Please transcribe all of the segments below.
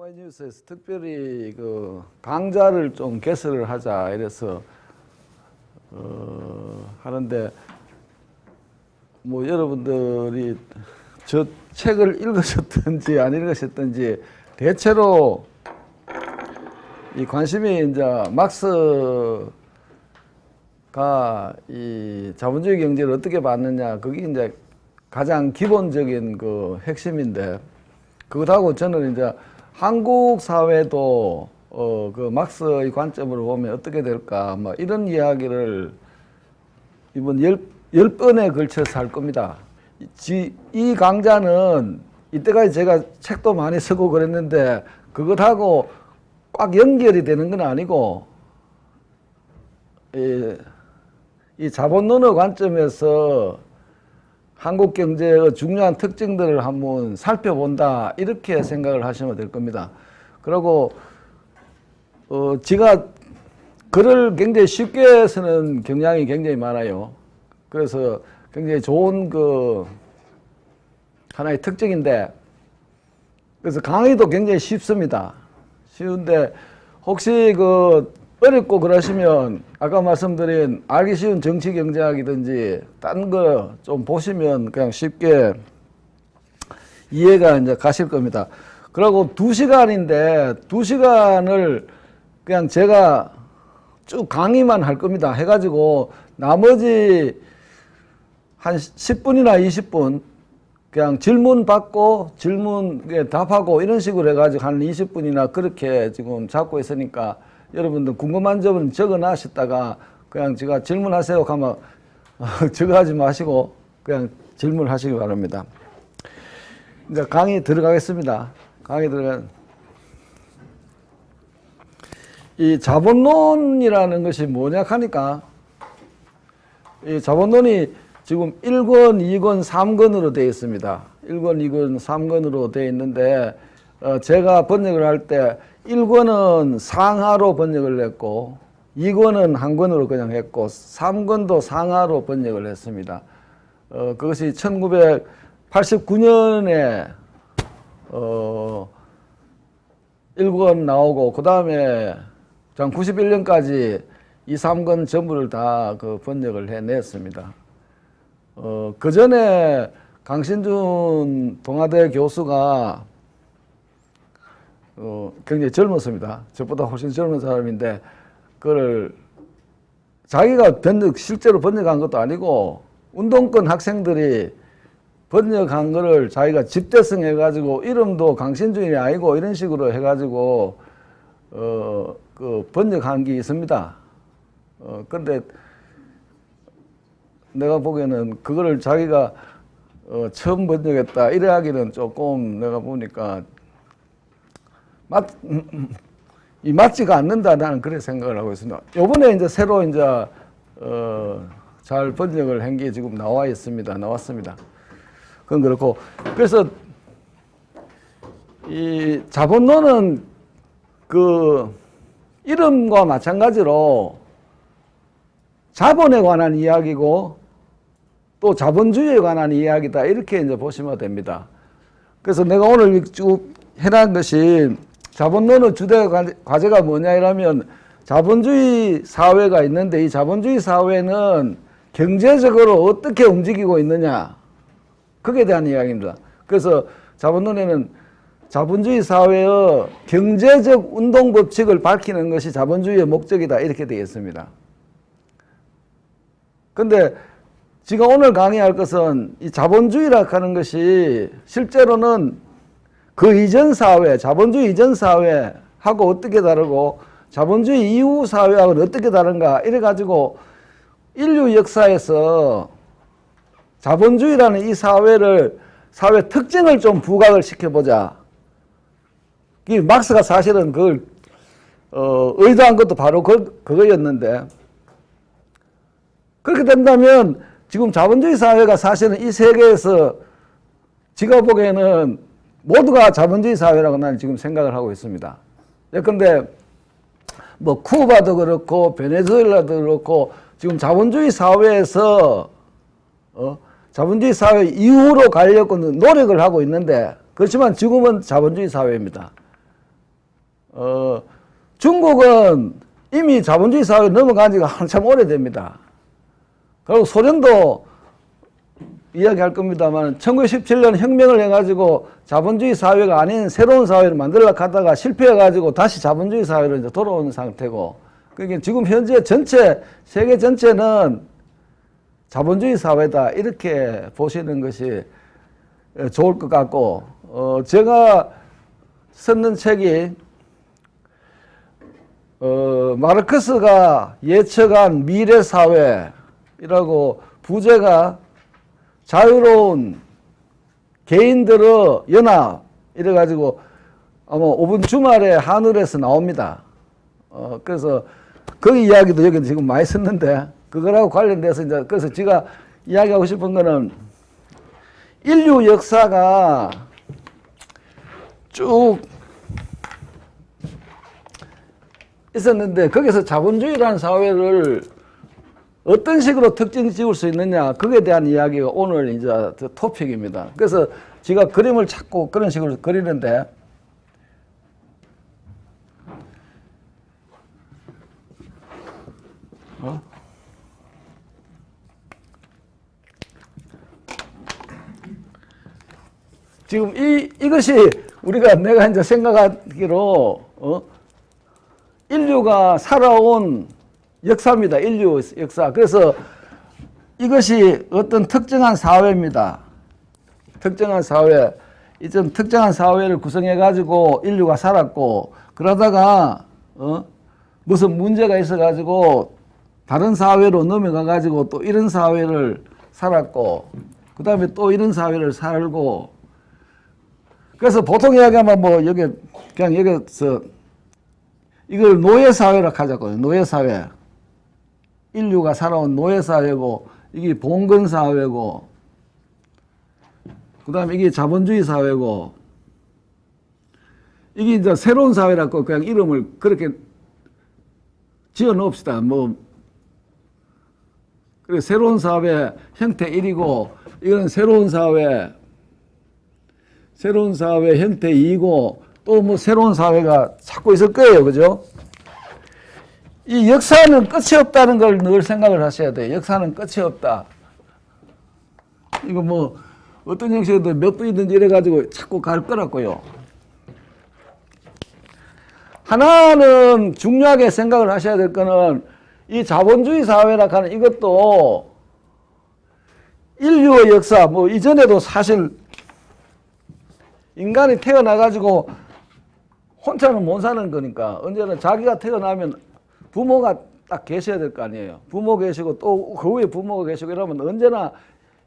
오마이뉴스에서 특별히 그 강좌를 좀 개설을 하자 이래서 하는데 뭐 여러분들이 저 책을 읽으셨든지 안 읽으셨든지 대체로 이 관심이 이제 막스가 이 자본주의 경제를 어떻게 봤느냐 그게 이제 가장 기본적인 그 핵심인데 그것하고 저는 이제 한국 사회도 그 막스의 관점으로 보면 어떻게 될까 뭐 이런 이야기를 이번 열 번에 걸쳐서 할 겁니다. 이 강좌는 이때까지 제가 책도 많이 쓰고 그랬는데 그것하고 꽉 연결이 되는 건 아니고 이 자본론의 관점에서 한국 경제의 중요한 특징들을 한번 살펴본다 이렇게 생각을 하시면 될 겁니다. 그리고 제가 글을 굉장히 쉽게 쓰는 경향이 굉장히 많아요. 그래서 굉장히 좋은 그 하나의 특징인데 그래서 강의도 굉장히 쉽습니다. 쉬운데 혹시 그 어렵고 그러시면 아까 말씀드린 알기 쉬운 정치 경제학이든지 딴 거 좀 보시면 그냥 쉽게 이해가 이제 가실 겁니다. 그리고 2시간인데 2시간을 그냥 제가 쭉 강의만 할 겁니다. 해가지고 나머지 한 10분이나 20분 그냥 질문 받고 질문에 답하고 이런 식으로 해가지고 한 20분이나 그렇게 지금 잡고 있으니까 여러분들 궁금한 점은 적어 놨다가 그냥 제가 질문하세요 하면 적어 하지 마시고 그냥 질문하시기 바랍니다. 이제 강의 들어가겠습니다. 강의 이 자본론이라는 것이 뭐냐 하니까 이 자본론이 지금 1권, 2권, 3권으로 되어 있습니다. 1권, 2권, 3권으로 되어 있는데 제가 번역을 할 때 1권은 상하로 번역을 했고 2권은 한 권으로 그냥 했고 3권도 상하로 번역을 했습니다. 그것이 1989년에 1권 나오고 그 다음에 91년까지 2, 3권 전부를 다 그 번역을 해냈습니다. 그 전에 강신준 동아대 교수가 굉장히 젊었습니다. 저보다 훨씬 젊은 사람인데 그걸 자기가 실제로 번역한 것도 아니고 운동권 학생들이 번역한 거를 자기가 집대성 해가지고 이름도 강신준이 아니고 이런 식으로 해가지고 그 번역한 게 있습니다. 그런데 내가 보기에는 그거를 자기가 처음 번역했다 이래 하기는 조금 내가 보니까 맞지가 않는다 나는 그렇게 생각을 하고 있습니다. 요번에 이제 새로 이제 잘 번역을 한 게 지금 나왔습니다. 그건 그렇고 그래서 이 자본론은 그 이름과 마찬가지로 자본에 관한 이야기고 또 자본주의에 관한 이야기다 이렇게 이제 보시면 됩니다. 그래서 내가 오늘 쭉 해놓은 것이 자본론의 주대 과제가 뭐냐 이러면 자본주의 사회가 있는데 이 자본주의 사회는 경제적으로 어떻게 움직이고 있느냐 그에 대한 이야기입니다. 그래서 자본론에는 자본주의 사회의 경제적 운동 법칙을 밝히는 것이 자본주의의 목적이다 이렇게 되어 있습니다. 근데 제가 오늘 강의할 것은 이 자본주의라 하는 것이 실제로는 그 이전 사회, 자본주의 이전 사회하고 어떻게 다르고 자본주의 이후 사회하고는 어떻게 다른가 이래가지고 인류 역사에서 자본주의라는 이 사회 특징을 좀 부각을 시켜보자. 이 막스가 사실은 그걸 의도한 것도 바로 그거였는데 그렇게 된다면 지금 자본주의 사회가 사실은 이 세계에서 제가 보기에는 모두가 자본주의 사회라고 나는 지금 생각을 하고 있습니다. 예컨대 뭐 쿠바도 그렇고 베네수엘라도 그렇고 지금 자본주의 사회에서 자본주의 사회 이후로 가려고 노력을 하고 있는데 그렇지만 지금은 자본주의 사회입니다. 중국은 이미 자본주의 사회에 넘어간 지가 한참 오래됩니다. 그리고 소련도 이야기할 겁니다만 1917년 혁명을 해가지고 자본주의 사회가 아닌 새로운 사회를 만들려고 하다가 실패해가지고 다시 자본주의 사회로 이제 돌아오는 상태고, 그러니까 지금 현재 전체 세계 전체는 자본주의 사회다 이렇게 보시는 것이 좋을 것 같고, 제가 썼는 책이 마르크스가 예측한 미래 사회이라고, 부제가 자유로운 개인들의 연합 이래가지고 아마 5분 주말에 하늘에서 나옵니다. 그래서 그 이야기도 여기 지금 많이 썼는데, 그거라고 관련돼서 이제, 그래서 제가 이야기하고 싶은 거는 인류 역사가 쭉 있었는데 거기서 자본주의라는 사회를 어떤 식으로 특징 지을 수 있느냐, 그에 대한 이야기가 오늘 이제 토픽입니다. 그래서 제가 그림을 찾고 그런 식으로 그리는데, 지금 이것이 내가 이제 생각하기로, 인류가 살아온 역사입니다. 인류 역사. 그래서 이것이 어떤 특정한 사회입니다. 특정한 사회. 이전 특정한 사회를 구성해가지고 인류가 살았고, 그러다가, 무슨 문제가 있어가지고 다른 사회로 넘어가가지고 또 이런 사회를 살았고, 그 다음에 또 이런 사회를 살고, 그래서 보통 이야기하면 그냥 여기서 이걸 노예사회라고 하자고요. 노예사회. 인류가 살아온 노예사회고, 이게 봉건사회고, 그 다음에 이게 자본주의 사회고, 이게 이제 새로운 사회라고 그냥 이름을 그렇게 지어 놓읍시다. 그래, 새로운 사회 형태 1이고, 이거는 새로운 사회 형태 2고, 또 새로운 사회가 자꾸 있을 거예요. 그죠? 이 역사는 끝이 없다는 걸 늘 생각을 하셔야 돼요. 역사는 끝이 없다. 이거 어떤 형식으로 몇 분이든지 이래가지고 자꾸 갈 거라고요. 하나는 중요하게 생각을 하셔야 될 거는, 이 자본주의 사회라 하는 이것도 인류의 역사, 이전에도 사실 인간이 태어나가지고 혼자는 못 사는 거니까, 언제나 자기가 태어나면 부모가 딱 계셔야 될 거 아니에요. 부모 계시고 또 그 위에 부모가 계시고 이러면 언제나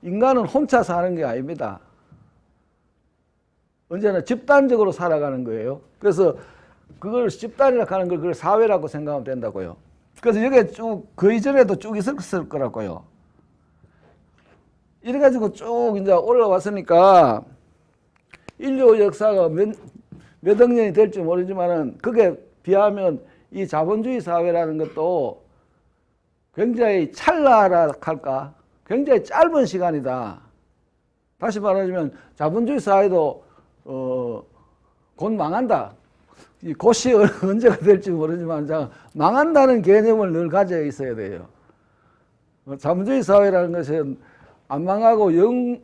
인간은 혼자 사는 게 아닙니다. 언제나 집단적으로 살아가는 거예요. 그래서 그걸 집단이라고 하는 걸 그걸 사회라고 생각하면 된다고요. 그래서 여기에 쭉, 그 이전에도 쭉 있었을 거라고요. 이래가지고 쭉 이제 올라왔으니까 인류 역사가 몇 억 년이 될지 모르지만은, 그게 비하면 이 자본주의 사회라는 것도 굉장히 찰나라 할까? 굉장히 짧은 시간이다. 다시 말하자면 자본주의 사회도 곧 망한다. 이 곧이 언제가 될지 모르지만 망한다는 개념을 늘 가져 있어야 돼요. 자본주의 사회라는 것은 안 망하고 영원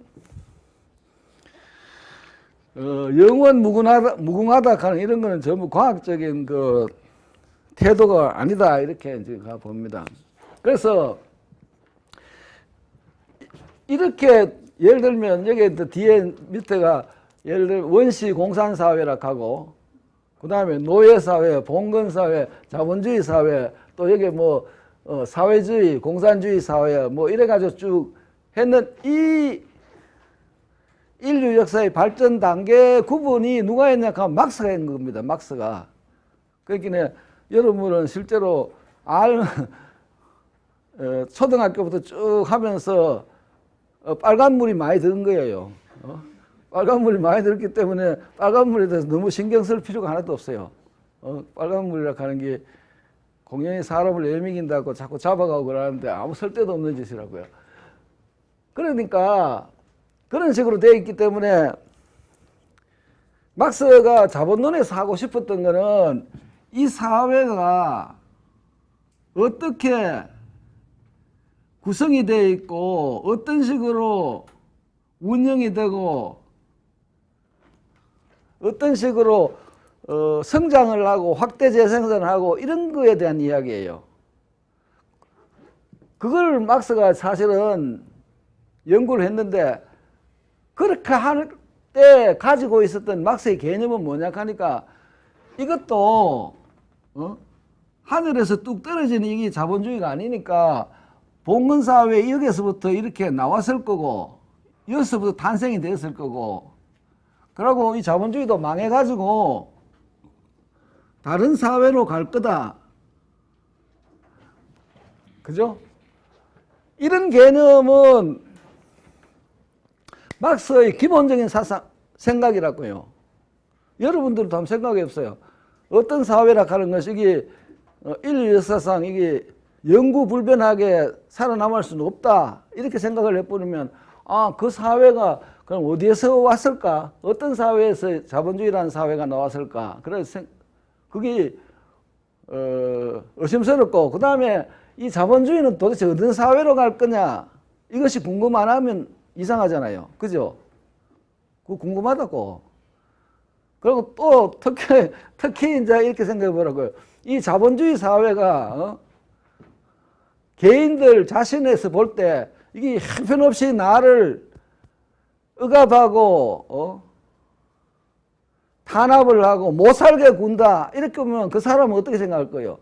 무궁하다 하는 이런 거는 전부 과학적인 태도가 아니다, 이렇게 이제 봅니다. 그래서 이렇게 예를 들면 여기 뒤에 밑에가 예를 들면 원시 공산사회라고 하고, 그 다음에 노예사회, 봉건사회, 자본주의 사회, 또 여기 사회주의, 공산주의 사회 이래가지고 쭉 했는 이 인류 역사의 발전 단계 구분이 누가 했냐 하면 막스가 했는 겁니다. 막스가. 그러니까 여러분은 실제로 초등학교부터 쭉 하면서 빨간물이 많이 든 거예요. 빨간물이 많이 들었기 때문에 빨간물에 대해서 너무 신경 쓸 필요가 하나도 없어요. 빨간물이라고 하는 게 공연히 사람을 예민긴다고 자꾸 잡아가고 그러는데 아무 쓸데도 없는 짓이라고요. 그러니까 그런 식으로 되어 있기 때문에 막스가 자본론에서 하고 싶었던 거는 이 사회가 어떻게 구성이 되어 있고 어떤 식으로 운영이 되고 어떤 식으로 성장을 하고 확대 재생산을 하고 이런 거에 대한 이야기예요. 그걸 막스가 사실은 연구를 했는데 그렇게 할 때 가지고 있었던 막스의 개념은 뭐냐 하니까 이것도 하늘에서 뚝 떨어지는 이게 자본주의가 아니니까 봉건사회 여기서부터 이렇게 나왔을 거고 여기서부터 탄생이 되었을 거고 그리고 이 자본주의도 망해가지고 다른 사회로 갈 거다. 그죠? 이런 개념은 막스의 기본적인 생각이라고요. 여러분들도 한번 생각해 보세요. 어떤 사회라 하는 것이 이게 인류 역사상 이게 영구불변하게 살아남을 수는 없다. 이렇게 생각을 해버리면 그 사회가 그럼 어디에서 왔을까? 어떤 사회에서 자본주의라는 사회가 나왔을까? 그래서 그게 의심스럽고 그 다음에 이 자본주의는 도대체 어떤 사회로 갈 거냐? 이것이 궁금 안 하면 이상하잖아요. 그죠? 그거 궁금하다고. 그리고 또 특히 이제 이렇게 생각해 보라고요. 이 자본주의 사회가 개인들 자신에서 볼 때 이게 형편없이 나를 억압하고 탄압을 하고 못 살게 군다. 이렇게 보면 그 사람은 어떻게 생각할 거예요?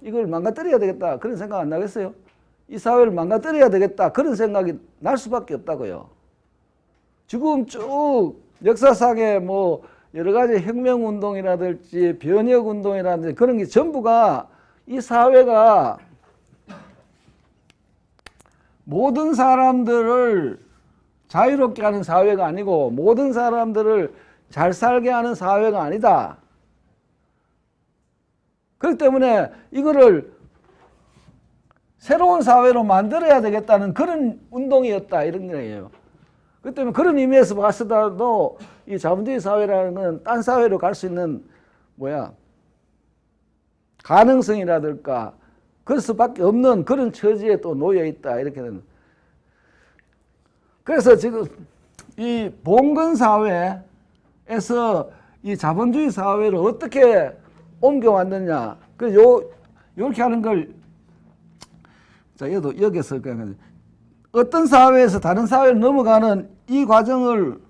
이걸 망가뜨려야 되겠다. 그런 생각 안 나겠어요? 이 사회를 망가뜨려야 되겠다. 그런 생각이 날 수밖에 없다고요. 지금 쭉 역사상에 뭐 여러 가지 혁명운동이라든지 변혁운동이라든지 그런 게 전부가 이 사회가 모든 사람들을 자유롭게 하는 사회가 아니고 모든 사람들을 잘 살게 하는 사회가 아니다. 그렇기 때문에 이거를 새로운 사회로 만들어야 되겠다는 그런 운동이었다 이런 거예요. 그렇기 때문에 그런 의미에서 봤을 때도 이 자본주의 사회라는 건 딴 사회로 갈 수 있는 가능성이라든가 그럴 수밖에 없는 그런 처지에 또 놓여 있다 이렇게 되는. 그래서 지금 이 봉건 사회에서 이 자본주의 사회를 어떻게 옮겨왔느냐. 요렇게 하는 걸 자, 얘도 여기서 그냥 어떤 사회에서 다른 사회로 넘어가는 이 과정을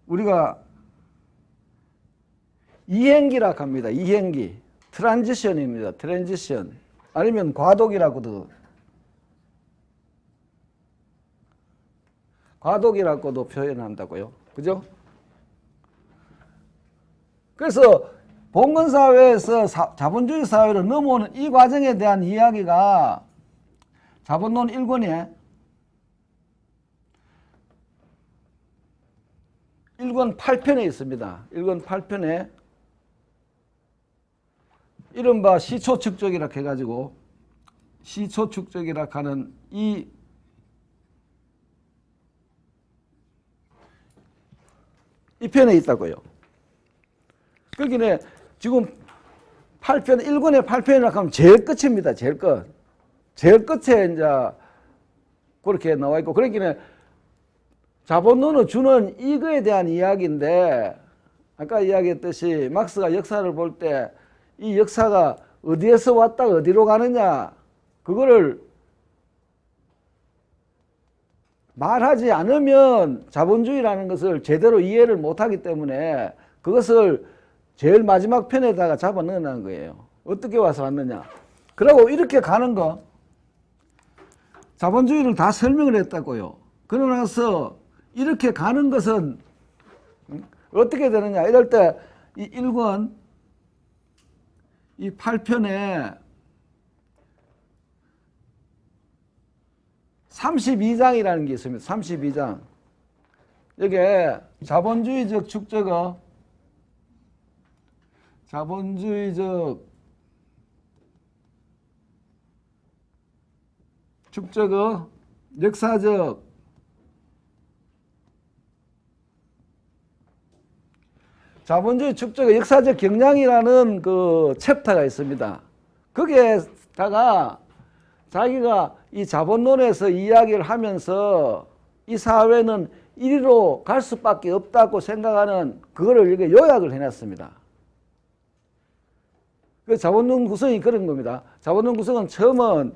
우리가 이행기라 합니다. 이행기. 트랜지션입니다. 트랜지션. 아니면 과도기라고도. 과도기라고도 표현한다고요. 그죠? 그래서 봉건사회에서 자본주의 사회로 넘어오는 이 과정에 대한 이야기가 자본론 1권에 1권 8편에 있습니다. 1권 8편에 이른바 시초축적이라 해가지고 시초축적이라 하는 이 편에 있다고요. 거기는 지금 8편, 1권의 8편이라고 하면 제일 끝입니다. 제일 끝. 제일 끝에 이제 그렇게 나와 있고, 그러기는 자본론을 주는 이거에 대한 이야기인데, 아까 이야기했듯이 막스가 역사를 볼 때 이 역사가 어디에서 왔다가 어디로 가느냐, 그거를 말하지 않으면 자본주의라는 것을 제대로 이해를 못하기 때문에 그것을 제일 마지막 편에다가 잡아 넣어놓은 거예요. 어떻게 와서 왔느냐. 그리고 이렇게 가는 거, 자본주의를 다 설명을 했다고요. 그러고 나서 이렇게 가는 것은 어떻게 되느냐. 이럴 때 이 1권, 이 8편에 32장이라는 게 있습니다. 32장. 여기에 자본주의적 축적어, 자본주의적 축적어, 역사적 자본주의 축적의 역사적 경향이라는 그 챕터가 있습니다. 거기에다가 자기가 이 자본론에서 이야기를 하면서 이 사회는 이리로 갈 수밖에 없다고 생각하는 그거를 이렇게 요약을 해놨습니다. 그 자본론 구성이 그런 겁니다. 자본론 구성은 처음은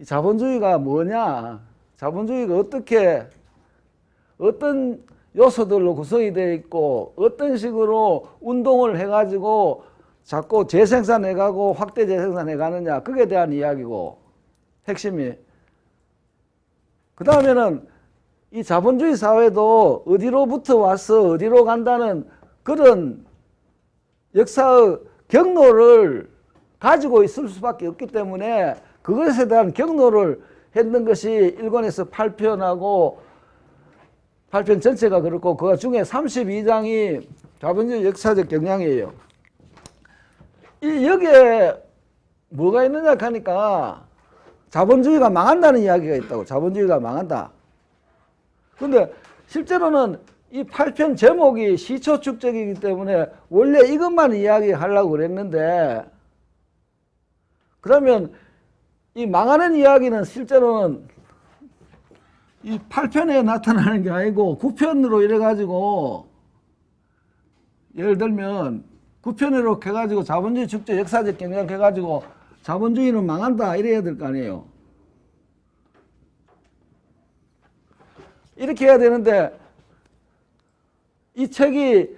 자본주의가 뭐냐, 자본주의가 어떤 요소들로 구성이 되어 있고 어떤 식으로 운동을 해가지고 자꾸 재생산해가고 확대 재생산해가느냐, 그게 대한 이야기고 핵심이. 그 다음에는 이 자본주의 사회도 어디로부터 와서 어디로 간다는 그런 역사의 경로를 가지고 있을 수밖에 없기 때문에 그것에 대한 경로를 했는 것이 1권에서 8편하고 8편 전체가 그렇고 그 중에 32장이 자본주의 역사적 경향이에요. 여기에 뭐가 있느냐 하니까 자본주의가 망한다는 이야기가 있다고. 자본주의가 망한다. 근데 실제로는 이 8편 제목이 시초 축적이기 때문에 원래 이것만 이야기하려고 그랬는데, 그러면 이 망하는 이야기는 실제로는 이 8편에 나타나는 게 아니고 9편으로 이래가지고, 예를 들면 9편으로 해가지고 자본주의 축적 역사적 경향 해가지고 자본주의는 망한다 이래야 될 거 아니에요. 이렇게 해야 되는데 이 책이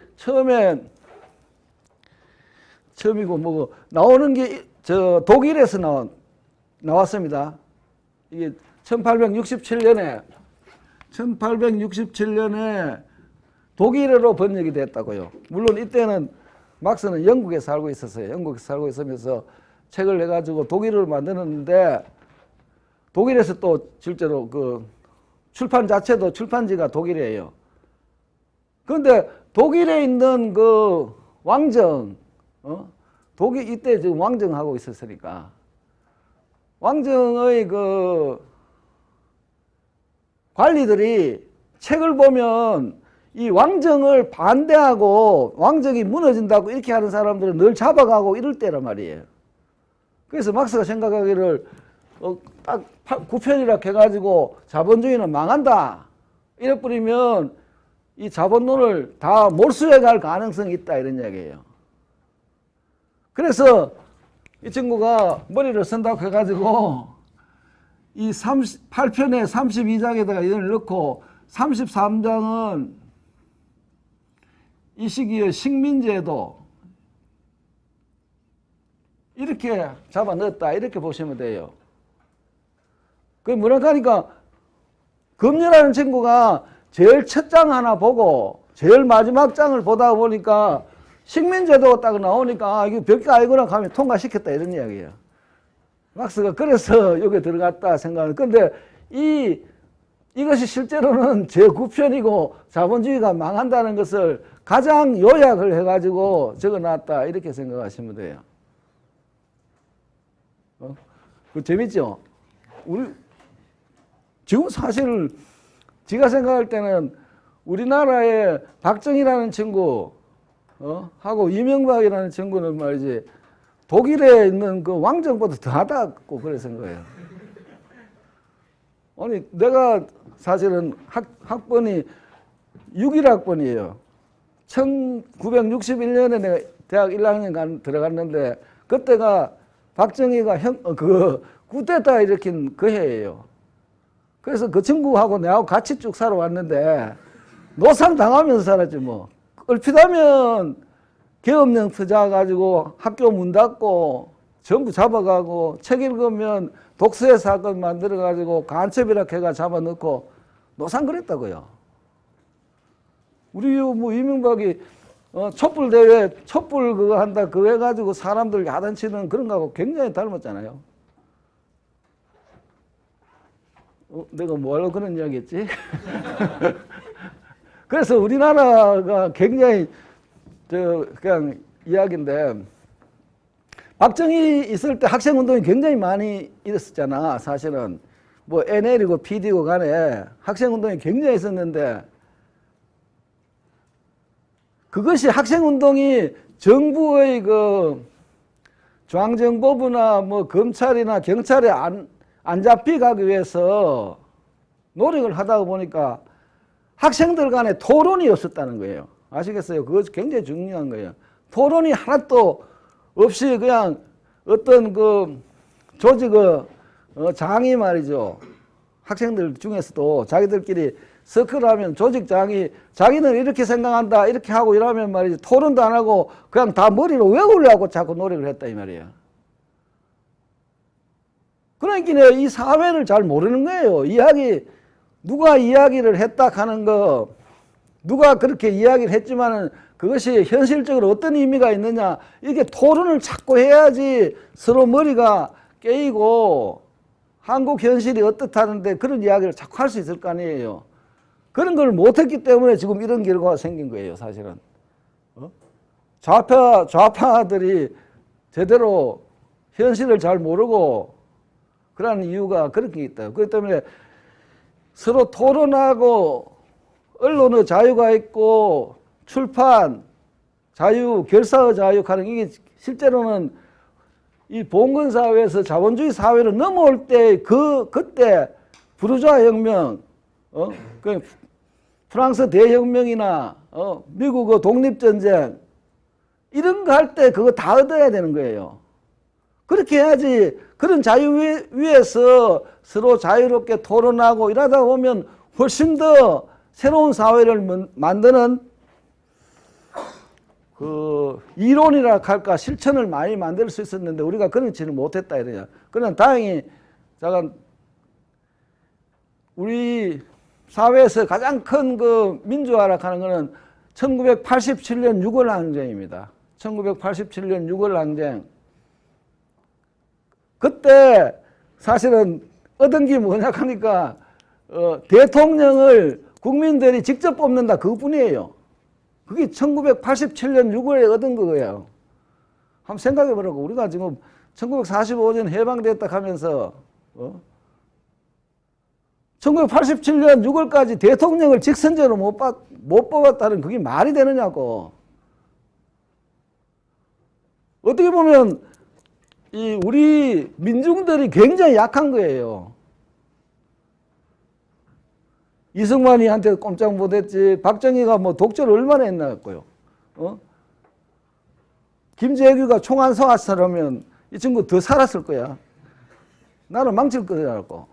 처음이고 뭐고 나오는 게 저 독일에서 나왔습니다. 이게 1867년에 독일어로 번역이 됐다고요. 물론 이때는 막스는 영국에 살고 있었어요. 영국에 살고 있으면서 책을 내가지고 독일어를 만드는데, 독일에서 또 실제로 그 출판 자체도 출판지가 독일이에요. 그런데 독일에 있는 그 왕정, 독일 이때 지금 왕정하고 있었으니까 왕정의 그 관리들이 책을 보면 이 왕정을 반대하고 왕정이 무너진다고 이렇게 하는 사람들은 늘 잡아가고 이럴 때란 말이에요. 그래서 막스가 생각하기를 딱 9편이라 해가지고 자본주의는 망한다 이래 뿌리면 이 자본론을 다 몰수해 갈 가능성이 있다 이런 이야기예요. 그래서 이 친구가 머리를 쓴다고 해가지고 이 8편에 32장에다가 이걸 넣고 33장은 이 시기에 식민제도 이렇게 잡아 넣었다 이렇게 보시면 돼요. 그 뭐랄까 하니까 금요라는 친구가 제일 첫 장 하나 보고 제일 마지막 장을 보다 보니까 식민제도가 딱 나오니까 이거 별게 아니구나 하면 통과시켰다 이런 이야기예요. 막스가 그래서 여기 들어갔다 생각하는. 근데 이것이 실제로는 제9편이고 자본주의가 망한다는 것을 가장 요약을 해가지고 적어놨다 이렇게 생각하시면 돼요. 그 재밌죠? 지금 사실 제가 생각할 때는 우리나라에 박정희라는 친구 하고 이명박이라는 친구는 말이지 독일에 있는 그 왕정보다 더하다고 그래 생각해요. 아니 내가 사실은 학번이 61학번이에요. 1961년에 내가 대학 1학년 들어갔는데 그때가 박정희가 쿠데타 일으킨 그 해예요. 그래서 그 친구하고 내하고 같이 쭉 살아왔는데 노상 당하면서 살았지 뭐. 얼핏하면 계엄령 터져가지고 학교 문 닫고 전부 잡아가고 책 읽으면 독서회 사건 만들어가지고 간첩이라 해가 잡아넣고 노상 그랬다고요. 우리 뭐 이명박이 촛불 대회 촛불 그거 한다 그거 해가지고 사람들 야단치는 그런 거하고 굉장히 닮았잖아요. 내가 뭐하려고 그런 이야기 했지? 그래서 우리나라가 굉장히 그냥 이야기인데 박정희 있을 때 학생운동이 굉장히 많이 일었었잖아. 사실은 뭐 NL이고 PD고 간에 학생운동이 굉장히 있었는데 그것이 학생운동이 정부의 그 중앙정보부나 뭐 검찰이나 경찰에 안 잡히가기 위해서 노력을 하다 보니까 학생들 간에 토론이 없었다는 거예요. 아시겠어요? 그것이 굉장히 중요한 거예요. 토론이 하나도 없이 그냥 어떤 그 조직의 장이 말이죠. 학생들 중에서도 자기들끼리 서클하면 조직장이 자기는 이렇게 생각한다 이렇게 하고 이러면 말이지 토론도 안 하고 그냥 다 머리로 외우려고 자꾸 노력을 했다 이 말이에요. 그러니까 이 사회를 잘 모르는 거예요. 누가 이야기를 했다 하는 거, 누가 그렇게 이야기를 했지만은 그것이 현실적으로 어떤 의미가 있느냐, 이게 토론을 자꾸 해야지 서로 머리가 깨이고 한국 현실이 어떻다는데 그런 이야기를 자꾸 할 수 있을 거 아니에요. 그런 걸 못했기 때문에 지금 이런 결과가 생긴 거예요, 사실은. 좌파들이 제대로 현실을 잘 모르고 그러는 이유가 그렇게 있다. 그렇기 때문에 서로 토론하고 언론의 자유가 있고 출판 자유, 결사의 자유 하는 이게 실제로는 이 봉건 사회에서 자본주의 사회로 넘어올 때 그때 부르주아 혁명, 그 프랑스 대혁명이나 미국의 독립전쟁 이런 거 할 때 그거 다 얻어야 되는 거예요. 그렇게 해야지 그런 자유 위에서 서로 자유롭게 토론하고 이러다 보면 훨씬 더 새로운 사회를 만드는 그 이론이라 할까 실천을 많이 만들 수 있었는데 우리가 그렇지는 못했다 이래요. 그러나 다행히 잠깐 우리 사회에서 가장 큰 그 민주화라 하는 것은 1987년 6월 항쟁입니다. 1987년 6월 항쟁. 그때 사실은 얻은 게 뭐냐 하니까 대통령을 국민들이 직접 뽑는다 그것뿐이에요. 그게 1987년 6월에 얻은 거예요. 한번 생각해 보라고. 우리가 지금 1945년 해방됐다 하면서 1987년 6월까지 대통령을 직선제로 못 뽑았다는 그게 말이 되느냐고. 어떻게 보면 우리 민중들이 굉장히 약한 거예요. 이승만이한테 꼼짝 못했지. 박정희가 뭐 독재를 얼마나 했나고요. 김재규가 총안 쏘았으면 이 친구 더 살았을 거야. 나는 망칠 거라고.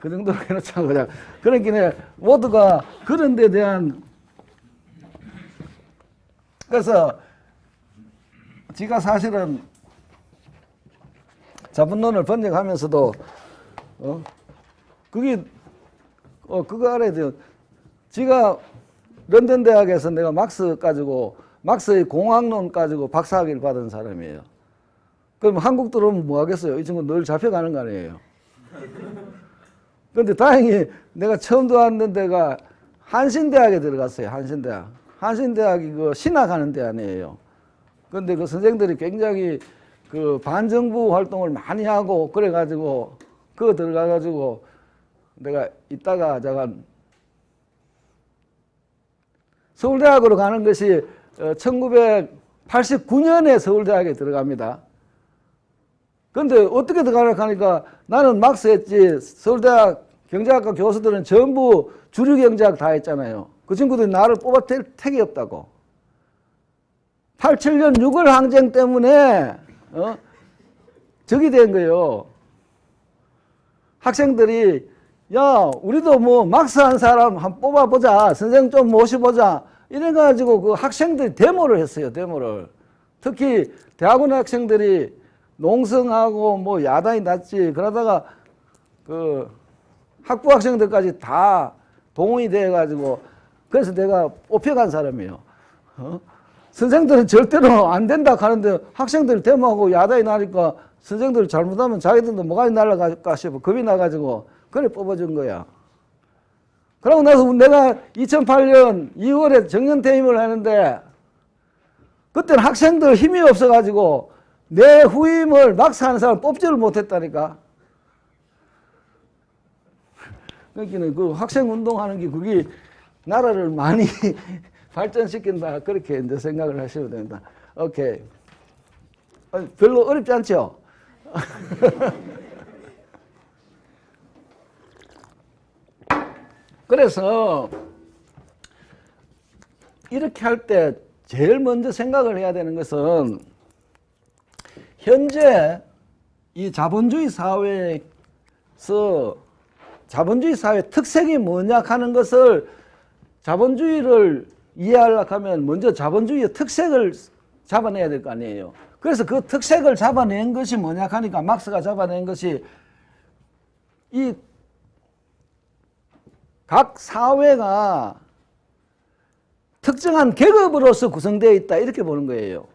그 정도로 해놓자 그냥. 그러니까 모두가 그런 데 대한 그래서 지가 사실은 자본론을 번역하면서도 그거 알아야 돼요. 지가 런던 대학에서 내가 막스의 공학론 가지고 박사학위를 받은 사람이에요. 그럼 한국 들어오면 뭐 하겠어요? 이 친구 늘 잡혀가는 거 아니에요. 그런데 다행히 내가 처음 들어왔는 데가 한신대학에 들어갔어요. 한신대학이 그 신학하는 대 아니에요. 그런데 그 선생들이 굉장히 그 반정부 활동을 많이 하고 그래가지고 그거 들어가가지고 내가 이따가 잠깐 서울대학으로 가는 것이 1989년에 서울대학에 들어갑니다. 그런데 어떻게 들어가려고 하니까 나는 막스 했지 서울대학 경제학과 교수들은 전부 주류경제학 다 했잖아요. 그 친구들이 나를 뽑아댈 택이 없다고. 87년 6월 항쟁 때문에 적이 된 거예요. 학생들이 야 우리도 뭐 막스 한 사람 한번 뽑아보자. 선생 좀 모셔보자. 이래가지고 그 학생들이 데모를 했어요. 데모를. 특히 대학원 학생들이 농성하고 뭐 야단이 났지. 그러다가 그 학부 학생들까지 다 동원이 돼가지고 그래서 내가 뽑혀간 사람이에요. 선생들은 절대로 안 된다 하는데 학생들이 데모하고 야단이 나니까 선생들이 잘못하면 자기들도 뭐가 날아갈까 싶어 겁이 나가지고 그래 뽑아준 거야. 그러고 나서 내가 2008년 2월에 정년퇴임을 하는데 그때는 학생들 힘이 없어가지고 내 후임을 막스 하는 사람 뽑지를 못했다니까. 그러니까 그 학생 운동하는 게 그게 나라를 많이 발전시킨다. 그렇게 이제 생각을 하시면 됩니다. 오케이. 별로 어렵지 않죠? 그래서 이렇게 할 때 제일 먼저 생각을 해야 되는 것은 현재 이 자본주의 사회에서 자본주의 사회의 특색이 뭐냐 하는 것을 자본주의를 이해하려고 하면 먼저 자본주의의 특색을 잡아내야 될 거 아니에요. 그래서 그 특색을 잡아낸 것이 뭐냐 하니까 막스가 잡아낸 것이 이 각 사회가 특정한 계급으로서 구성되어 있다 이렇게 보는 거예요.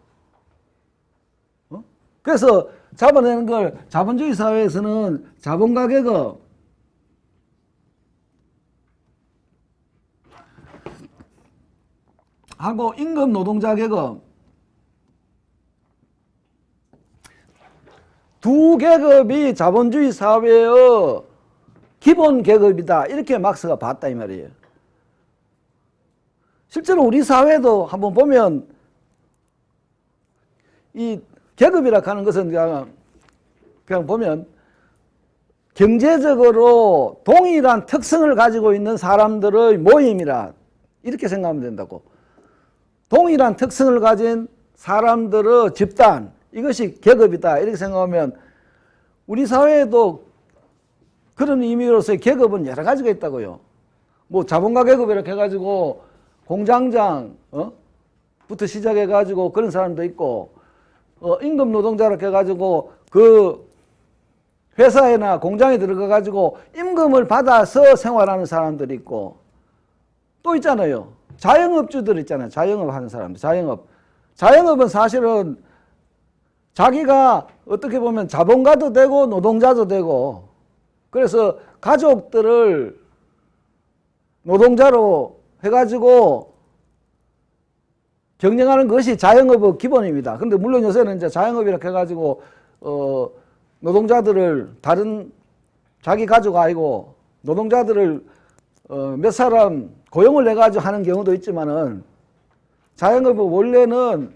그래서 잡아내는 걸 자본주의 사회에서는 자본가 계급, 하고 임금 노동자 계급 두 계급이 자본주의 사회의 기본 계급이다 이렇게 막스가 봤다 이 말이에요. 실제로 우리 사회도 한번 보면 이 계급이라 하는 것은 그냥 보면 경제적으로 동일한 특성을 가지고 있는 사람들의 모임이라 이렇게 생각하면 된다고. 동일한 특성을 가진 사람들의 집단 이것이 계급이다 이렇게 생각하면 우리 사회에도 그런 의미로서의 계급은 여러 가지가 있다고요. 뭐 자본가 계급 이렇게 해가지고 공장장 부터 시작해가지고 그런 사람도 있고 임금 노동자 이렇게 해가지고 그 회사에나 공장에 들어가가지고 임금을 받아서 생활하는 사람들이 있고 또 있잖아요. 자영업주들 있잖아요. 자영업 하는 사람들. 자영업은 사실은 자기가 어떻게 보면 자본가도 되고 노동자도 되고 그래서 가족들을 노동자로 해가지고 경영하는 것이 자영업의 기본입니다. 그런데 물론 요새는 이제 자영업이라고 해가지고 노동자들을 다른 자기 가족 아니고 노동자들을 몇 사람 고용을 해가지고 하는 경우도 있지만은 자영업은 원래는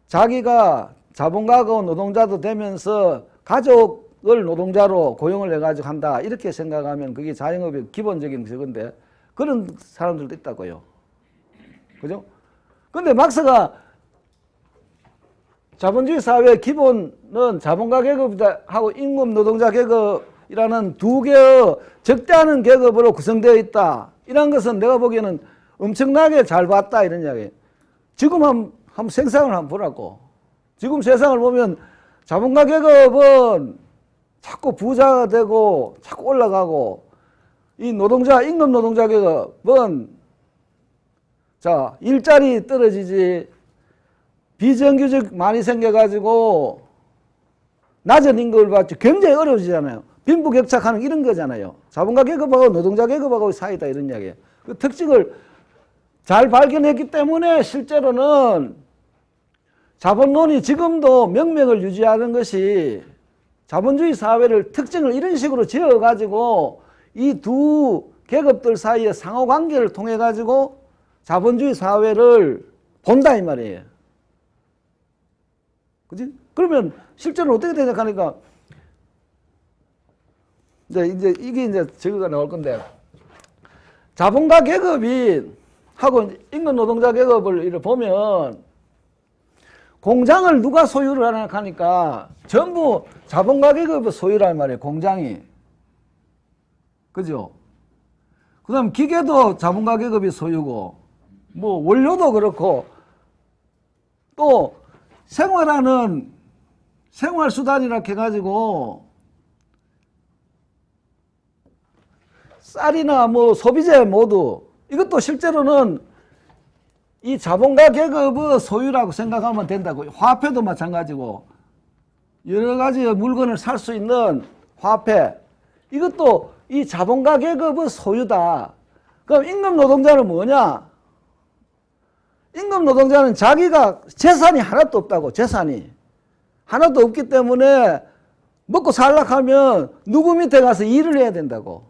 자기가 자본가고 노동자도 되면서 가족을 노동자로 고용을 해가지고 한다 이렇게 생각하면 그게 자영업의 기본적인 저건데 그런 사람들도 있다고요. 그죠? 근데 막스가 자본주의 사회의 기본은 자본가 계급이다 하고 임금 노동자 계급이라는 두 개의 적대하는 계급으로 구성되어 있다. 이런 것은 내가 보기에는 엄청나게 잘 봤다 이런 이야기예요. 지금 한번 생상을 한번 보라고. 지금 세상을 보면 자본가 계급은 자꾸 부자가 되고 자꾸 올라가고 이 노동자, 임금 노동자 계급은 자 일자리 떨어지지 비정규직 많이 생겨가지고 낮은 임금을 받지 굉장히 어려워지잖아요. 빈부격차하는 이런 거잖아요. 자본가 계급하고 노동자 계급하고 사이다 이런 이야기예요. 그 특징을 잘 발견했기 때문에 실제로는 자본론이 지금도 명맥을 유지하는 것이 자본주의 사회를 특징을 이런 식으로 지어가지고 이 두 계급들 사이의 상호관계를 통해가지고 자본주의 사회를 본다 이 말이에요. 그지? 그러면 실제로 어떻게 되냐 하니까 이제 이게 이제 저거가 나올 건데 자본가 계급이 하고 임금 노동자 계급을 이렇게 보면 공장을 누가 소유를 하나 하니까 전부 자본가 계급의 소유란 말이에요. 공장이. 그죠? 그 다음 기계도 자본가 계급이 소유고 뭐 원료도 그렇고 또 생활하는 생활수단이라 해가지고 쌀이나 뭐 소비재 모두 이것도 실제로는 이 자본가 계급의 소유라고 생각하면 된다고. 화폐도 마찬가지고 여러 가지 물건을 살 수 있는 화폐 이것도 이 자본가 계급의 소유다. 그럼 임금 노동자는 뭐냐? 임금 노동자는 자기가 재산이 하나도 없다고. 재산이 하나도 없기 때문에 먹고 살려고 하면 누구 밑에 가서 일을 해야 된다고.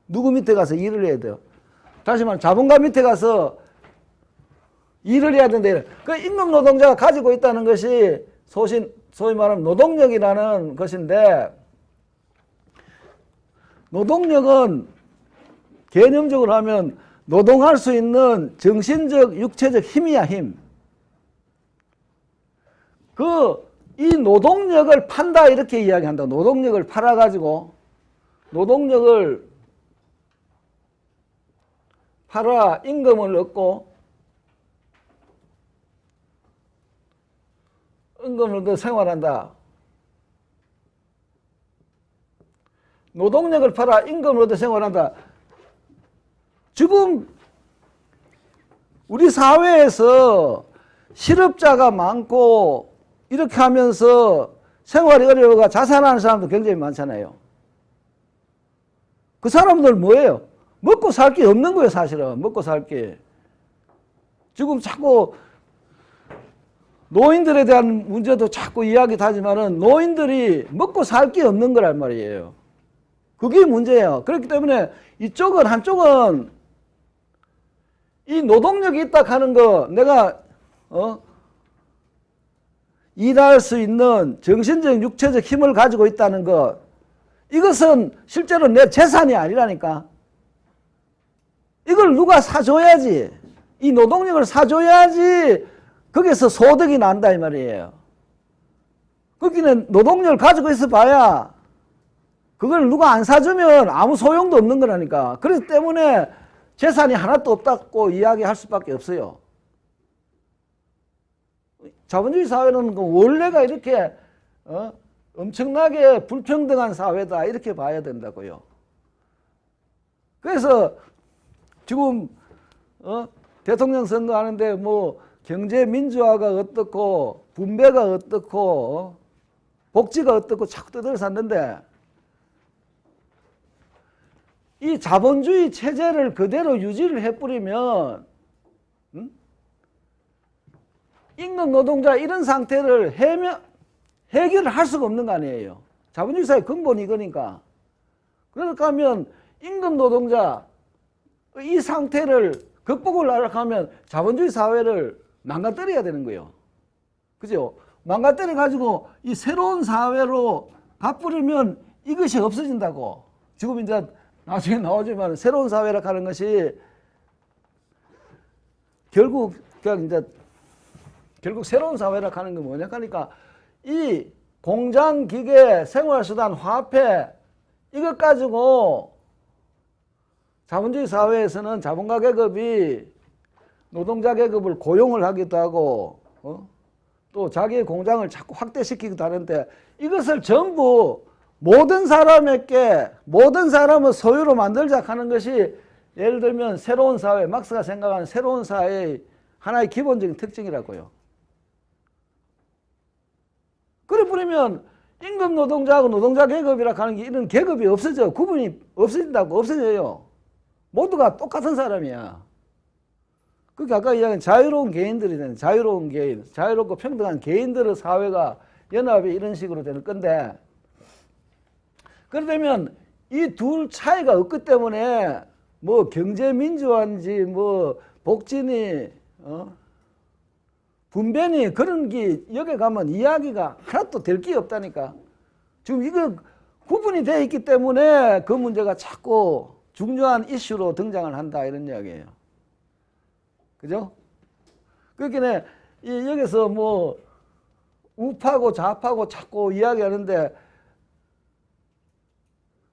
누구 밑에 가서 일을 해야 돼요. 다시 말하면 자본가 밑에 가서 일을 해야 된다. 그 임금 노동자가 가지고 있다는 것이 소위 말하면 노동력이라는 것인데, 노동력은 개념적으로 하면 노동할 수 있는 정신적, 육체적 힘이야, 힘. 이 노동력을 판다, 이렇게 이야기한다. 노동력을 팔아가지고, 노동력을 팔아 임금을 얻고, 임금을 얻어 생활한다. 노동력을 팔아 임금을 얻어 생활한다. 지금 우리 사회에서 실업자가 많고 이렇게 하면서 생활이 어려워가 자살하는 사람도 굉장히 많잖아요. 그 사람들 뭐예요? 먹고 살 게 없는 거예요, 사실은. 먹고 살 게. 지금 자꾸 노인들에 대한 문제도 자꾸 이야기도 하지만은 노인들이 먹고 살 게 없는 거란 말이에요. 그게 문제예요. 그렇기 때문에 이쪽은, 한쪽은 이 노동력이 있다 하는 거, 내가 일할 수 있는 정신적, 육체적 힘을 가지고 있다는 것, 이것은 실제로 내 재산이 아니라니까. 이걸 누가 사줘야지, 이 노동력을 사줘야지 거기서 소득이 난다 이 말이에요. 거기는 노동력을 가지고 있어 봐야 그걸 누가 안 사주면 아무 소용도 없는 거라니까. 그렇기 때문에 재산이 하나도 없다고 이야기할 수밖에 없어요. 자본주의 사회는 원래가 이렇게 엄청나게 불평등한 사회다, 이렇게 봐야 된다고요. 그래서 지금 대통령 선거하는데 뭐 경제 민주화가 어떻고 분배가 어떻고 복지가 어떻고 자꾸 떠들어섰는데, 이 자본주의 체제를 그대로 유지를 해버리면 임금 노동자 이런 상태를 해결을 할 수가 없는 거 아니에요. 자본주의 사회 근본이 이거니까. 그러니까 하면 임금 노동자 이 상태를 극복을 하려고 하면 자본주의 사회를 망가뜨려야 되는 거예요. 그죠? 망가뜨려 가지고 이 새로운 사회로 가버리면 이것이 없어진다고. 지금 이제 나중에 나오지만 새로운 사회라고 하는 것이 결국 새로운 사회라고 하는 건 뭐냐 하니까, 이 공장, 기계, 생활수단, 화폐 이것 가지고 자본주의 사회에서는 자본가 계급이 노동자 계급을 고용을 하기도 하고 또 자기의 공장을 자꾸 확대시키기도 하는데, 이것을 전부 모든 사람에게, 모든 사람을 소유로 만들자 하는 것이 예를 들면 새로운 사회, 막스가 생각하는 새로운 사회의 하나의 기본적인 특징이라고요. 그래 버리면 임금 노동자하고 노동자 계급이라고 하는 게, 이런 계급이 없어져. 구분이 없어진다고. 없어져요. 모두가 똑같은 사람이야. 그게 아까 이야기한 자유로운 개인들이 되는, 자유로운 개인, 자유롭고 평등한 개인들의 사회가 연합이 이런 식으로 되는 건데, 그러면 이 둘 차이가 없기 때문에 뭐 경제 민주화인지 뭐 복지니 분배니 그런 게 여기 가면 이야기가 하나도 될 게 없다니까. 지금 이거 구분이 되어 있기 때문에 그 문제가 자꾸 중요한 이슈로 등장을 한다, 이런 이야기예요. 그죠? 그러니까 여기서 뭐 우파고 좌파고 자꾸 이야기하는데,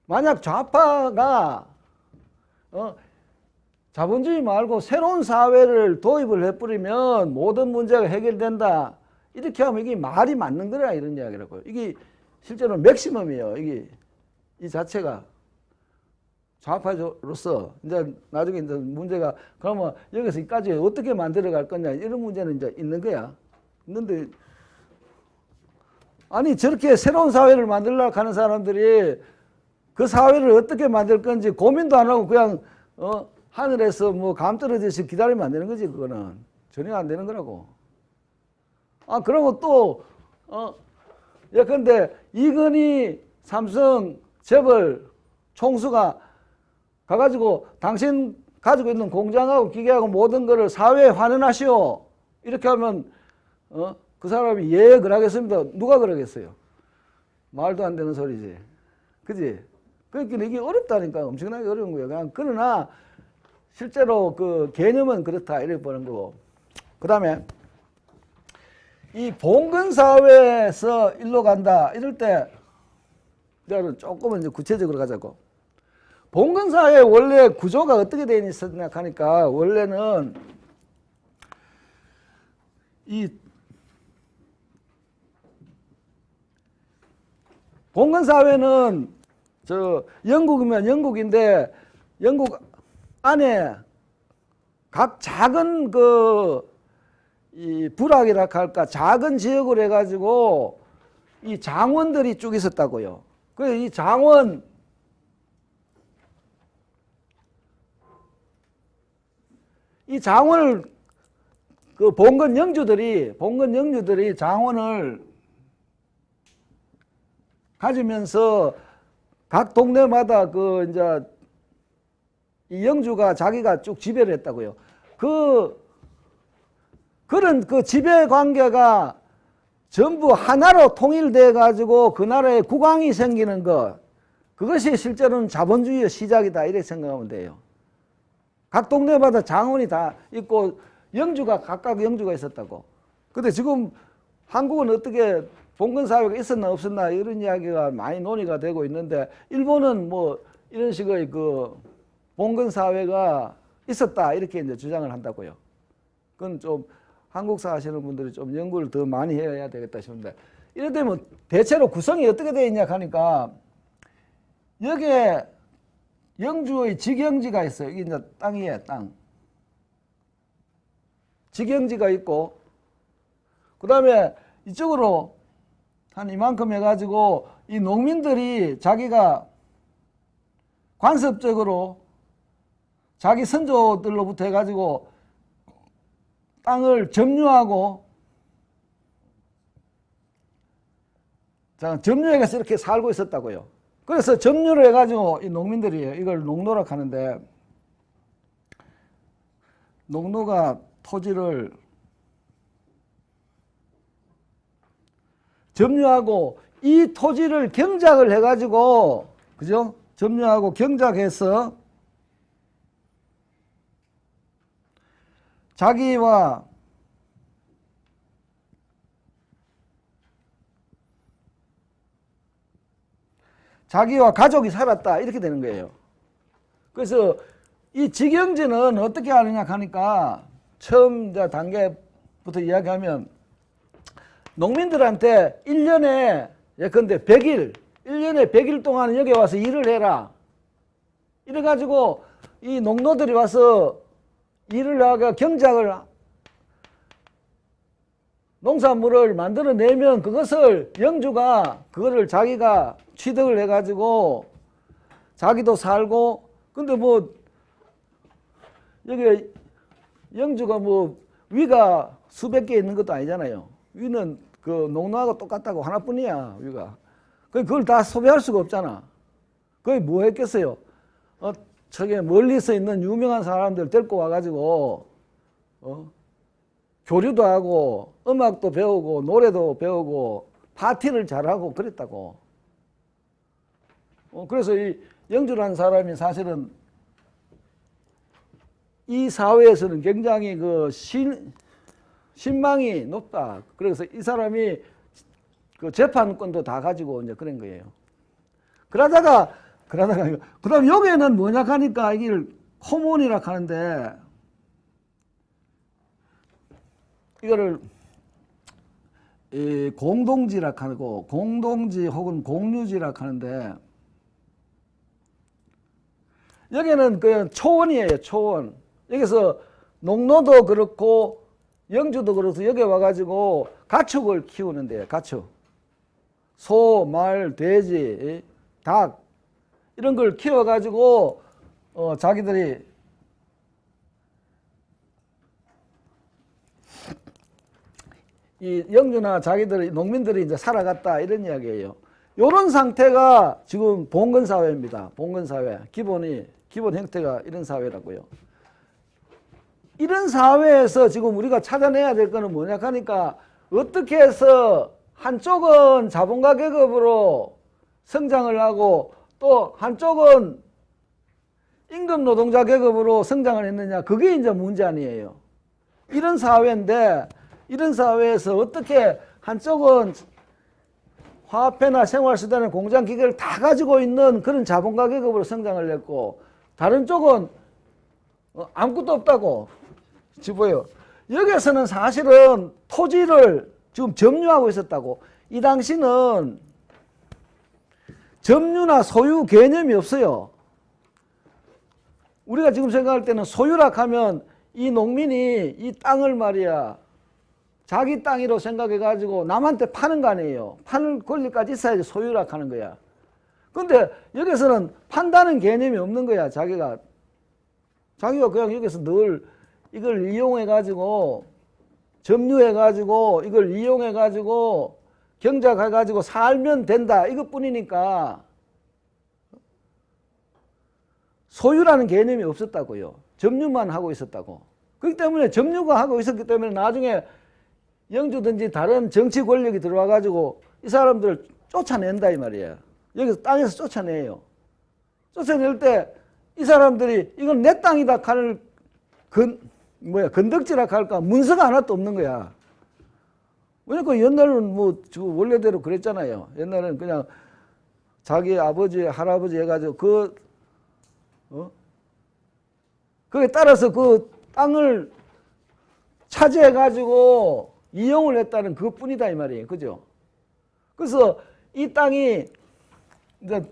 만약 좌파가 자본주의 말고 새로운 사회를 도입을 해버리면 모든 문제가 해결된다, 이렇게 하면 이게 말이 맞는 거라, 이런 이야기라고요. 이게 실제로 맥시멈이에요. 이게 이 자체가 좌파로서 이제 나중에 이제 문제가, 그러면 여기서 이까지 어떻게 만들어 갈 거냐, 이런 문제는 이제 있는 거야. 있는데, 아니 저렇게 새로운 사회를 만들려고 하는 사람들이 그 사회를 어떻게 만들 건지 고민도 안 하고 그냥 하늘에서 뭐 감 떨어지듯이 기다리면 안 되는 거지. 그거는 전혀 안 되는 거라고. 그러면 또 예컨대 이건희 삼성 재벌 총수가 가가지고 당신 가지고 있는 공장하고 기계하고 모든 것을 사회에 환원하시오. 이렇게 하면 그 사람이 예 그러겠습니다. 누가 그러겠어요? 말도 안 되는 소리지. 그지? 그러니까 이게 어렵다니까. 엄청나게 어려운 거예요. 그러나 실제로 그 개념은 그렇다 이렇게 보는 거고. 그 다음에 이 봉건사회에서 일로 간다 이럴 때 내가 조금은 이제 구체적으로 가자고. 봉건사회 원래 구조가 어떻게 되어 있었냐 하니까 원래는 이 봉건사회는 저 영국이면 영국인데 영국 안에 각 작은 이 부락이라 할까 작은 지역으로 해가지고 이 장원들이 쭉 있었다고요. 그래서 이 장원을 그 봉건 영주들이 장원을 가지면서 각 동네마다 그 이제 이 영주가 자기가 쭉 지배를 했다고요. 그런 그 지배 관계가 전부 하나로 통일돼 가지고 그 나라에 국왕이 생기는 것, 그것이 실제로는 자본주의의 시작이다 이렇게 생각하면 돼요. 각 동네마다 장원이 다 있고 각각 영주가 있었다고. 근데 지금 한국은 어떻게 봉건사회가 있었나 없었나 이런 이야기가 많이 논의가 되고 있는데 일본은 뭐 이런 식의 그 봉건사회가 있었다 이렇게 이제 주장을 한다고요. 그건 좀 한국사 하시는 분들이 좀 연구를 더 많이 해야 되겠다 싶은데 이래 되면 대체로 구성이 어떻게 되어 있냐 하니까 여기에 영주의 직영지가 있어요. 이게 이제 땅이에요, 땅. 직영지가 있고, 그 다음에 이쪽으로 한 이만큼 해가지고 이 농민들이 자기가 관습적으로 자기 선조들로부터 해가지고 땅을 점유하고 점유해서 이렇게 살고 있었다고요. 그래서 점유를 해가지고 이 농민들이 이걸 농노라 하는데 농노가 토지를 점유하고 이 토지를 경작을 해가지고 그죠? 점유하고 경작해서 자기와 가족이 살았다 이렇게 되는 거예요. 그래서 이 직영지는 어떻게 하느냐 하니까 처음 단계부터 이야기하면 농민들한테 1년에 예컨대 100일 1년에 100일 동안 여기 와서 일을 해라 이래가지고 이 농노들이 와서 일을 하고 경작을 농산물을 만들어내면 그것을 영주가 그거를 자기가 취득을 해가지고 자기도 살고 근데 뭐 여기 영주가 뭐 위가 수백 개 있는 것도 아니잖아요. 위는 그 농노하고 똑같다고 하나뿐이야 위가. 그걸 다 소비할 수가 없잖아. 그게 뭐 했겠어요? 저게 멀리서 있는 유명한 사람들 데리고 와가지고 교류도 하고 음악도 배우고 노래도 배우고 파티를 잘하고 그랬다고. 그래서 이 영주라는 사람이 사실은 이 사회에서는 굉장히 그 신망이 높다. 그래서 이 사람이 그 재판권도 다 가지고 이제 그런 거예요. 그러다가 그다음 여기에는 뭐냐 하니까 이걸 코몬이라 하는데 이거를 공동지라 하고 공동지 혹은 공유지라 하는데 여기는 그냥 초원이에요. 초원. 여기서 농노도 그렇고 영주도 그렇고 여기 와가지고 가축을 키우는 데요. 가축. 소, 말, 돼지, 닭 이런 걸 키워가지고 자기들이 이 영주나 자기들 농민들이 이제 살아갔다 이런 이야기예요. 이런 상태가 지금 봉건사회입니다. 봉건사회 기본 형태가 이런 사회라고요. 이런 사회에서 지금 우리가 찾아내야 될 거는 뭐냐 하니까 어떻게 해서 한쪽은 자본가 계급으로 성장을 하고 또 한쪽은 임금 노동자 계급으로 성장을 했느냐, 그게 이제 문제 아니에요. 이런 사회인데 이런 사회에서 어떻게 한쪽은 화폐나 생활수단의 공장 기계를 다 가지고 있는 그런 자본가 계급으로 성장을 했고 다른 쪽은 아무것도 없다고 지보여. 여기에서는 사실은 토지를 지금 점유하고 있었다고. 이 당시는 점유나 소유 개념이 없어요. 우리가 지금 생각할 때는 소유라 하면 이 농민이 이 땅을 말이야 자기 땅이라고 생각해 가지고 남한테 파는 거 아니에요. 파는 권리까지 있어야지 소유라 하는 거야. 근데 여기서는 판다는 개념이 없는 거야. 자기가 그냥 여기서 늘 이걸 이용해 가지고 점유해 가지고 이걸 이용해 가지고 경작해 가지고 살면 된다 이것뿐이니까 소유라는 개념이 없었다고요. 점유만 하고 있었다고. 그렇기 때문에 점유가 하고 있었기 때문에 나중에 영주든지 다른 정치 권력이 들어와 가지고 이 사람들을 쫓아낸다 이 말이에요. 여기서 땅에서 쫓아내요. 쫓아낼 때 이 사람들이 이건 내 땅이다 하는 건덕지라 할까 문서가 하나도 없는 거야. 왜냐면 옛날은 뭐 원래대로 그랬잖아요. 옛날에는 그냥 자기 아버지 할아버지 해가지고 그에 따라서 그 땅을 차지해가지고 이용을 했다는 그것뿐이다 이 말이에요. 그죠? 그래서 이 땅이 이제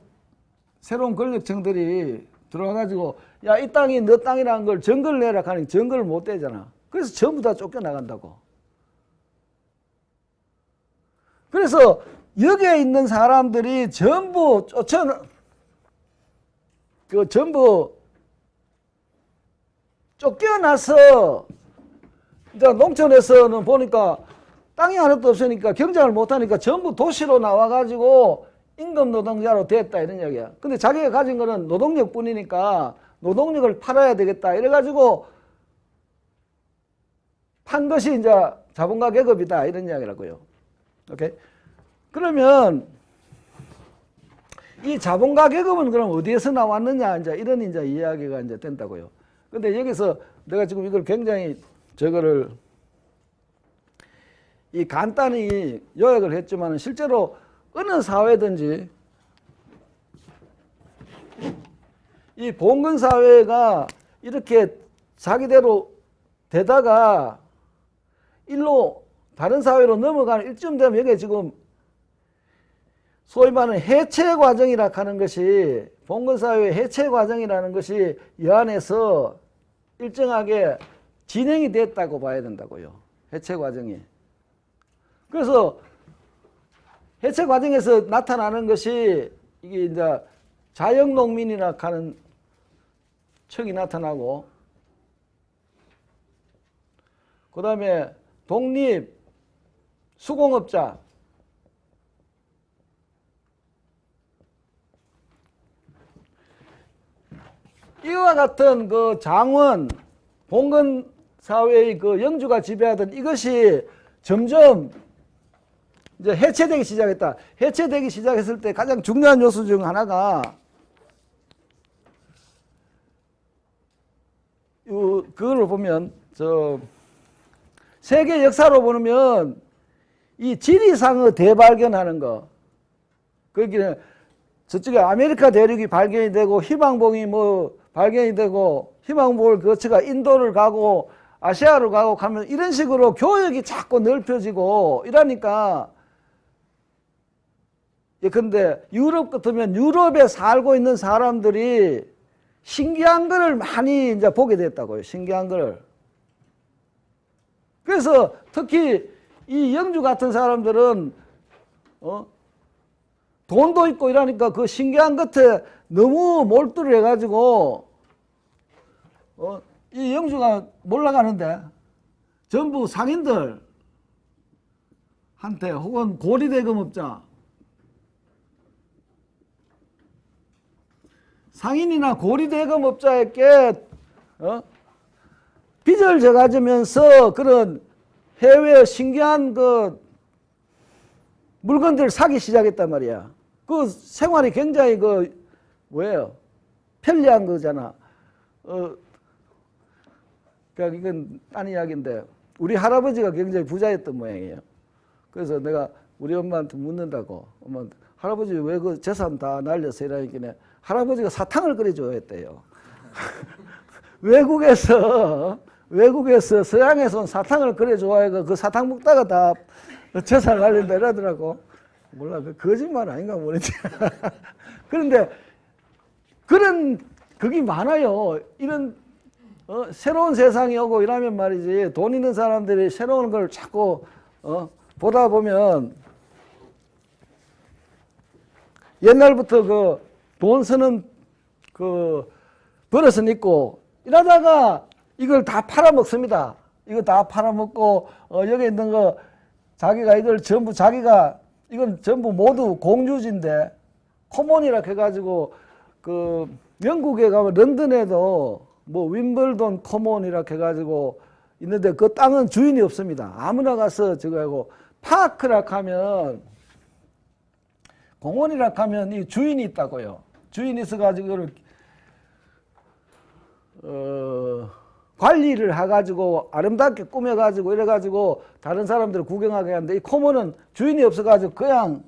새로운 권력층들이 들어와가지고 야, 이 땅이 너 땅이라는 걸 증거를 내라 하니 증거를 못 대잖아. 그래서 전부 다 쫓겨나간다고. 그래서 여기에 있는 사람들이 전부 전부 쫓겨나서 이제 농촌에서는 보니까 땅이 하나도 없으니까 경작을 못하니까 전부 도시로 나와가지고 임금 노동자로 됐다 이런 이야기야. 근데 자기가 가진 거는 노동력뿐이니까 노동력을 팔아야 되겠다 이래가지고 판 것이 이제 자본가 계급이다 이런 이야기라고요. 오케이? 그러면 이 자본가 계급은 그럼 어디에서 나왔느냐 이제 이런 이제 이야기가 이제 된다고요. 근데 여기서 내가 지금 이걸 굉장히 저거를 이 간단히 요약을 했지만 실제로 어느 사회든지 이 봉건 사회가 이렇게 자기대로 되다가 일로 다른 사회로 넘어가는 일쯤 되면 여기 지금 소위 말하는 해체 과정이라 하는 것이 봉건 사회의 해체 과정이라는 것이 이 안에서 일정하게 진행이 됐다고 봐야 된다고요. 해체 과정이. 그래서 해체 과정에서 나타나는 것이 이게 이제 자영농민이라 하는 척이 나타나고 그 다음에 독립 수공업자 이와 같은 그 장원 봉건 사회의 그 영주가 지배하던 이것이 점점 이제 해체되기 시작했다. 해체되기 시작했을 때 가장 중요한 요소 중 하나가 그걸 보면 세계 역사로 보면 이 지리상의 대발견하는 거. 그러니까 저쪽에 아메리카 대륙이 발견이 되고 희망봉이 뭐 발견이 되고 희망봉을 거쳐가 인도를 가고 아시아로 가고 가면 이런 식으로 교역이 자꾸 넓혀지고 이러니까 예컨대 유럽 같으면 유럽에 살고 있는 사람들이 신기한 거를 많이 이제 보게 됐다고요. 신기한 거를. 그래서 특히 이 영주 같은 사람들은 돈도 있고 이러니까 그 신기한 것에 너무 몰두를 해가지고 이 영주가 몰라가는데 전부 상인들한테 혹은 고리대금업자 상인이나 고리대금업자에게 빚을 져가지면서 그런 해외 신기한 그 물건들을 사기 시작했단 말이야. 그 생활이 굉장히 그 뭐예요? 편리한 거잖아. 그러니까 이건 딴 이야기인데 우리 할아버지가 굉장히 부자였던 모양이에요. 그래서 내가 우리 엄마한테 묻는다고. 엄마한테 할아버지 왜 그 재산 다 날려서 이러니까 할아버지가 사탕을 끓여 좋아했대요. 외국에서 서양에서 온 사탕을 끓여 좋아해가 그 사탕 먹다가 다 재산을 날린다 이러더라고. 몰라, 그 거짓말 아닌가 모르지. 그런데 그런 극이 많아요. 이런 새로운 세상이 오고 이러면 말이지 돈 있는 사람들이 새로운 걸 자꾸 보다 보면 옛날부터 그 돈 쓰는 그 버릇은 있고 이러다가 이걸 다 팔아먹습니다. 이거 다 팔아먹고 여기 있는 거 자기가 이걸 전부 자기가 이건 전부 모두 공유지인데 코몬이라 해가지고 그 영국에 가면 런던에도 뭐 윈블던 코몬이라 해가지고 있는데 그 땅은 주인이 없습니다. 아무나 가서 저거 하고 파크라 하면 공원이라 하면 이 주인이 있다고요. 주인이 있어가지고 이걸 관리를 해가지고 아름답게 꾸며가지고 이래가지고 다른 사람들을 구경하게 하는데 이 코몬은 주인이 없어가지고 그냥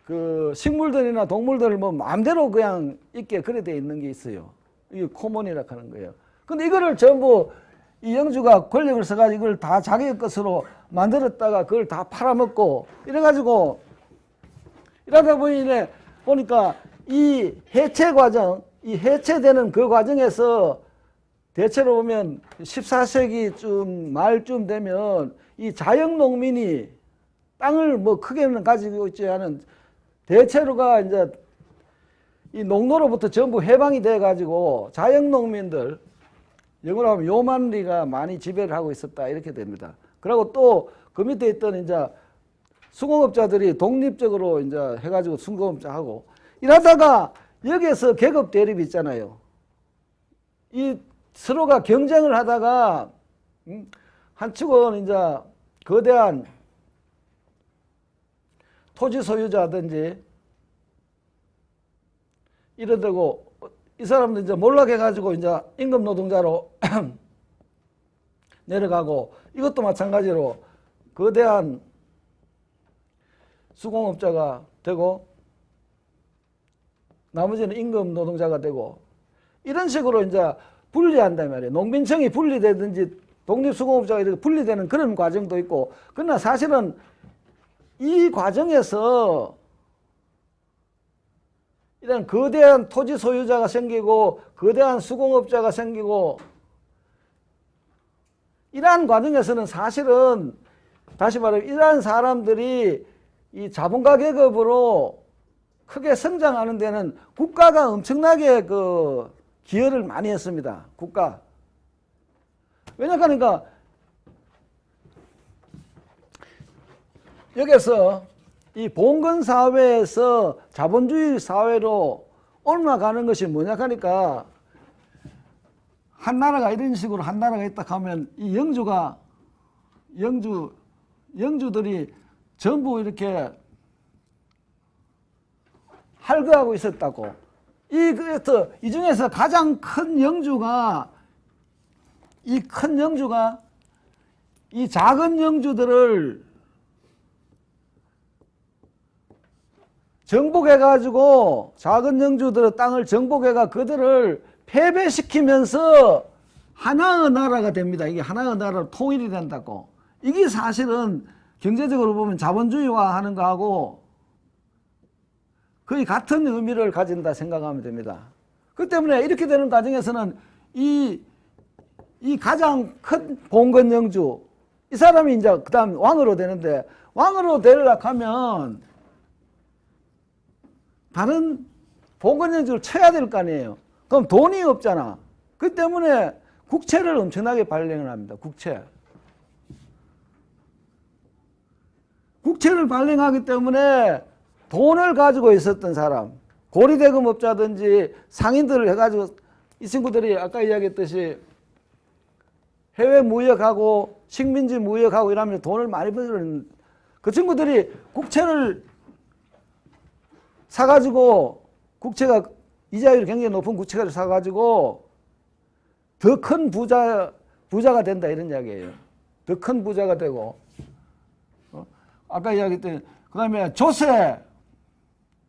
그 식물들이나 동물들을 뭐 마음대로 그냥 있게 그래 돼 있는 게 있어요. 이게 코몬이라 하는 거예요. 근데 이거를 전부 이 영주가 권력을 써가지고 이걸 다 자기 것으로 만들었다가 그걸 다 팔아먹고 이래가지고 이러다 보니까 이 해체 과정, 이 해체되는 그 과정에서 대체로 보면 14세기쯤 말쯤 되면 이 자영농민이 땅을 뭐 크게는 가지고 있지 않은 대체로가 이제 이 농노로부터 전부 해방이 돼 가지고 자영농민들 영어로 하면 요만리가 많이 지배를 하고 있었다 이렇게 됩니다. 그리고 또 그 밑에 있던 이제 수공업자들이 독립적으로 이제 해가지고 수공업자 하고 이러다가 여기에서 계급 대립이 있잖아요. 이 서로가 경쟁을 하다가 한쪽은 이제 거대한 토지 소유자든지 이러다고 이 사람들 이제 몰락해가지고 이제 임금 노동자로 내려가고 이것도 마찬가지로 거대한 수공업자가 되고 나머지는 임금 노동자가 되고 이런 식으로 이제 분리한단 말이에요. 농민청이 분리되든지 독립수공업자가 이렇게 분리되는 그런 과정도 있고 그러나 사실은 이 과정에서 이런 거대한 토지 소유자가 생기고 거대한 수공업자가 생기고 이러한 과정에서는 사실은 다시 말하면 이러한 사람들이 이 자본가 계급으로 크게 성장하는 데는 국가가 엄청나게 그 기여를 많이 했습니다. 국가. 왜냐하니까 여기서 이 봉건 사회에서 자본주의 사회로 옮아가는 것이 뭐냐 하니까 한 나라가 이런 식으로 한 나라가 있다 하면 이 영주들이 전부 이렇게 할거하고 있었다고. 이 중에서 가장 큰 영주가 이 작은 영주들을 정복해가지고 작은 영주들의 땅을 정복해가 그들을 패배시키면서 하나의 나라가 됩니다. 이게 하나의 나라로 통일이 된다고. 이게 사실은 경제적으로 보면 자본주의화하는 거하고 거의 같은 의미를 가진다 생각하면 됩니다. 그 때문에 이렇게 되는 과정에서는 이 가장 큰 봉건 영주 이 사람이 이제 그 다음 왕으로 되는데 왕으로 되려고 하면 다른 봉건 영주를 쳐야 될 거 아니에요. 그럼 돈이 없잖아. 그 때문에 국채를 엄청나게 발행을 합니다. 국채를 발행하기 때문에 돈을 가지고 있었던 사람, 고리대금업자든지 상인들을 해가지고 이 친구들이 아까 이야기했듯이 해외 무역하고 식민지 무역하고 이러면서 돈을 많이 버는 그 친구들이 국채를 사가지고 국채가 이자율이 굉장히 높은 국채를 사가지고 더 큰 부자가 된다 이런 이야기예요. 더 큰 부자가 되고 아까 이야기했던 그 다음에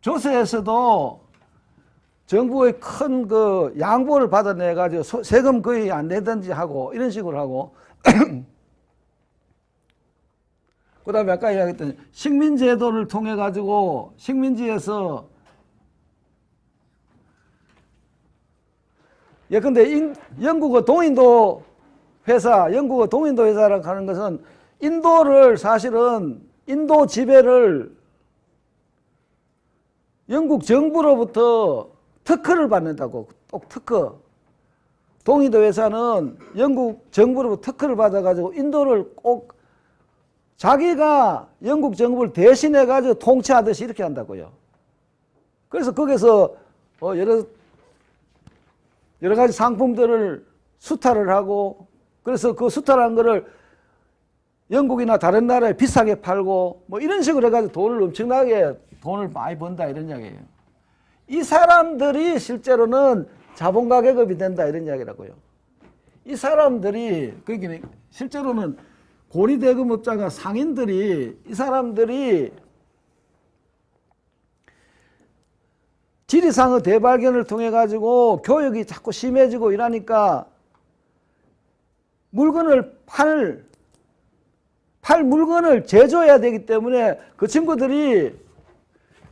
조세에서도 정부의 큰 그 양보를 받아내 가지고 세금 거의 안 내든지 하고 이런 식으로 하고 그 다음에 아까 이야기했던 식민제도를 통해 가지고 식민지에서 예컨대 영국의 동인도 회사라고 하는 것은 인도를 사실은 인도 지배를 영국 정부로부터 특허를 받는다고. 꼭 특허. 동인도 회사는 영국 정부로부터 특허를 받아가지고 인도를 꼭 자기가 영국 정부를 대신해가지고 통치하듯이 이렇게 한다고요. 그래서 거기서 여러 가지 상품들을 수탈을 하고 그래서 그 수탈한 거를 영국이나 다른 나라에 비싸게 팔고 뭐 이런 식으로 해가지고 돈을 많이 번다 이런 이야기예요. 이 사람들이 실제로는 자본가 계급이 된다 이런 이야기라고요. 이 사람들이 그러니까 실제로는 고리대금업자가 상인들이 이 사람들이 지리상의 대발견을 통해 가지고 교육이 자꾸 심해지고 이러니까 물건을 팔 물건을 제조해야 되기 때문에 그 친구들이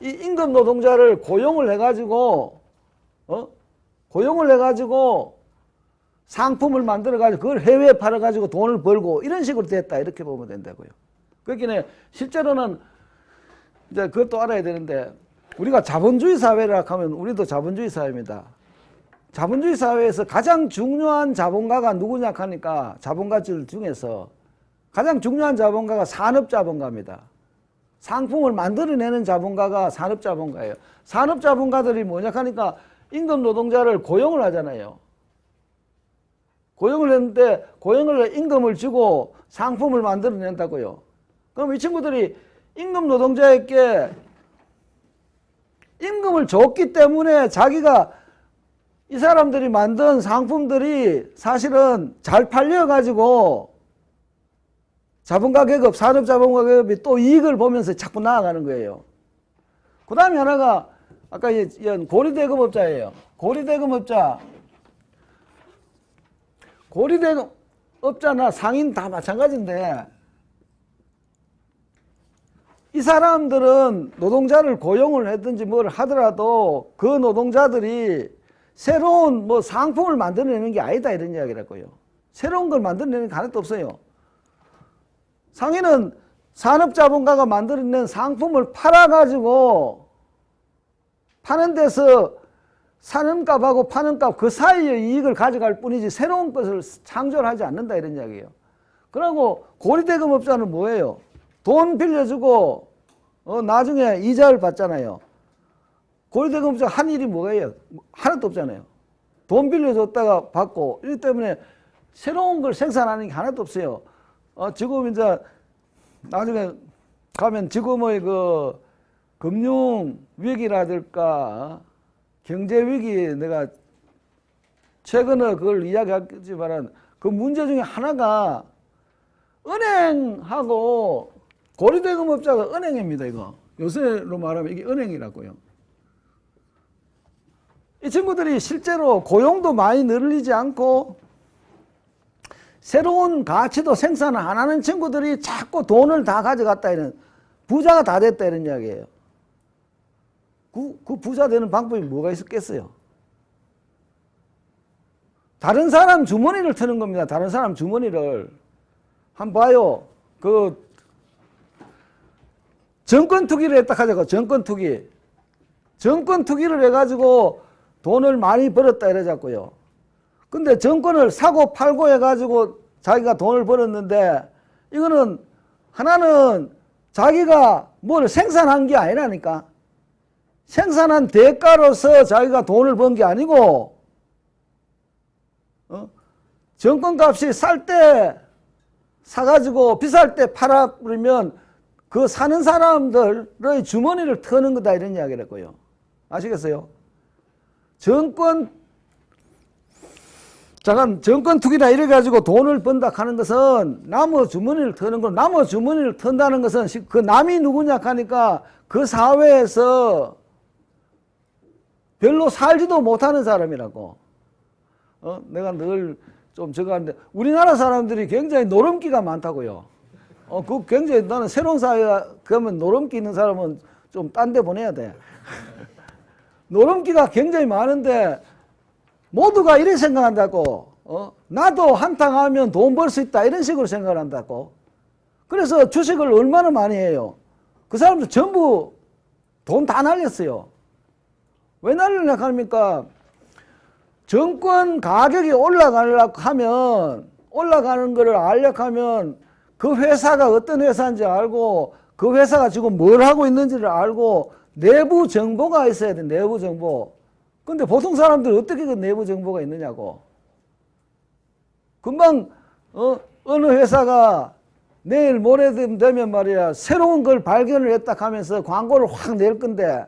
이 임금 노동자를 고용을 해가지고 상품을 만들어가지고 그걸 해외에 팔아가지고 돈을 벌고 이런 식으로 됐다 이렇게 보면 된다고요. 그러니까 실제로는 이제 그것도 알아야 되는데 우리가 자본주의 사회라 하면 우리도 자본주의 사회입니다. 자본주의 사회에서 가장 중요한 자본가가 누구냐 하니까 자본가들 중에서 가장 중요한 자본가가 산업자본가입니다. 상품을 만들어내는 자본가가 산업자본가예요. 산업자본가들이 뭐냐 하니까 임금 노동자를 고용을 하잖아요. 고용을 했는데 고용을 해 임금을 주고 상품을 만들어낸다고요. 그럼 이 친구들이 임금 노동자에게 임금을 줬기 때문에 자기가 이 사람들이 만든 상품들이 사실은 잘 팔려가지고 자본가 계급, 산업자본가 계급이 또 이익을 보면서 자꾸 나아가는 거예요. 그 다음에 하나가 아까 고리대금업자예요. 고리대금업자나 상인 다 마찬가지인데 이 사람들은 노동자를 고용을 했든지 뭘 하더라도 그 노동자들이 새로운 뭐 상품을 만들어내는 게 아니다 이런 이야기라고요. 새로운 걸 만들어내는 게 하나도 없어요. 상인은 산업자본가가 만들어낸 상품을 팔아가지고 파는 데서 사는 값하고 파는 값 그 사이의 이익을 가져갈 뿐이지 새로운 것을 창조를 하지 않는다 이런 이야기예요. 그리고 고리대금업자는 뭐예요? 돈 빌려주고 나중에 이자를 받잖아요. 고리대금업자 한 일이 뭐예요? 하나도 없잖아요. 돈 빌려줬다가 받고 이렇기 때문에 새로운 걸 생산하는 게 하나도 없어요. 지금 이제 나중에 가면 지금의 그 금융 위기라든가 경제 위기 내가 최근에 그걸 이야기하지만 그 문제 중에 하나가 은행하고 고리대금업자가 은행입니다. 이거 요새로 말하면 이게 은행이라고요. 이 친구들이 실제로 고용도 많이 늘리지 않고 새로운 가치도 생산 안 하는 친구들이 자꾸 돈을 다 가져갔다 이런 부자가 다 됐다 이런 이야기예요. 그 부자 되는 방법이 뭐가 있었겠어요? 다른 사람 주머니를 트는 겁니다. 다른 사람 주머니를. 한번 봐요. 그 정권 투기를 했다 하자고. 정권 투기를 해가지고 돈을 많이 벌었다 이러자고요. 근데 정권을 사고 팔고 해가지고 자기가 돈을 벌었는데 이거는 하나는 자기가 뭘 생산한 게 아니라니까. 생산한 대가로서 자기가 돈을 번 게 아니고 정권값이 쌀 때 사가지고 비쌀 때 팔아버리면 그 사는 사람들의 주머니를 터는 거다 이런 이야기를 했고요. 아시겠어요? 정권 투기나 이래 가지고 돈을 번다 하는 것은 남의 주머니를 터는 거. 남의 주머니를 턴다는 것은 그 남이 누구냐 하니까 그 사회에서 별로 살지도 못하는 사람이라고. 내가 늘 좀 저거 하는데 우리나라 사람들이 굉장히 노름기가 많다고요. 그 굉장히 나는 새로운 사회에 그러면 노름기 있는 사람은 좀 딴 데 보내야 돼. 노름기가 굉장히 많은데 모두가 이렇게 생각한다고. 나도 한탕 하면 돈 벌 수 있다 이런 식으로 생각을 한다고. 그래서 주식을 얼마나 많이 해요. 그 사람들 전부 돈 다 날렸어요. 왜 날리냐 합니까? 정권 가격이 올라가려고 하면 올라가는 거를 알려고 하면 그 회사가 어떤 회사인지 알고 그 회사가 지금 뭘 하고 있는지를 알고 내부 정보가 있어야 돼. 내부 정보. 근데 보통 사람들 어떻게 그 내부 정보가 있느냐고. 금방 어느 회사가 내일 모레 되면 말이야 새로운 걸 발견을 했다 하면서 광고를 확 낼 건데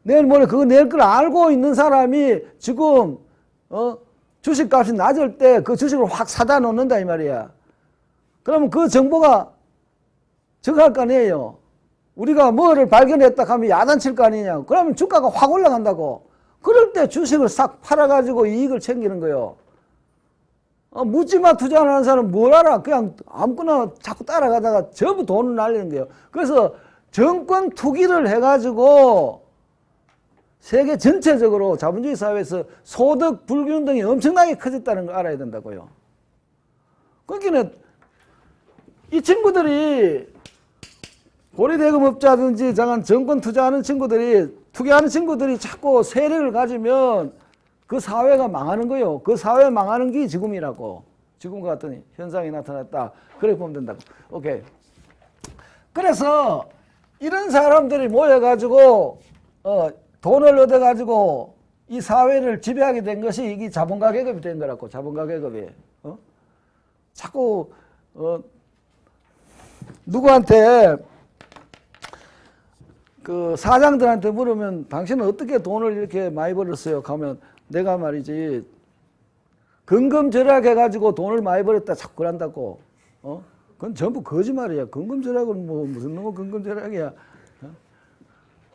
내일 모레 그거 낼 걸 알고 있는 사람이 지금 주식값이 낮을 때 그 주식을 확 사다 놓는다 이 말이야. 그러면 그 정보가 정할 거 아니에요. 우리가 뭐를 발견했다 하면 야단칠 거 아니냐. 그러면 주가가 확 올라간다고. 그럴 때 주식을 싹 팔아가지고 이익을 챙기는 거예요. 묻지마 투자하는 사람은 뭘 알아. 그냥 아무거나 자꾸 따라가다가 전부 돈을 날리는 거예요. 그래서 정권 투기를 해가지고 세계 전체적으로 자본주의 사회에서 소득 불균등이 엄청나게 커졌다는 걸 알아야 된다고요. 그러니까 이 친구들이 고리대금업자든지 정권 투자하는 친구들이 투기하는 친구들이 자꾸 세력을 가지면 그 사회가 망하는 거예요. 그 사회 망하는 게 지금이라고. 지금과 같은 현상이 나타났다. 그렇게 보면 된다고. 오케이. 그래서 이런 사람들이 모여가지고 돈을 얻어가지고 이 사회를 지배하게 된 것이 이게 자본가 계급이 된 거라고. 자본가 계급이. 자꾸 누구한테 그 사장들한테 물으면 당신은 어떻게 돈을 이렇게 많이 벌었어요? 하면 내가 말이지 근검절약해가지고 돈을 많이 벌었다 자꾸 그런다고. 그건 전부 거짓말이야. 근검절약은 뭐 무슨 놈의 근검절약이야.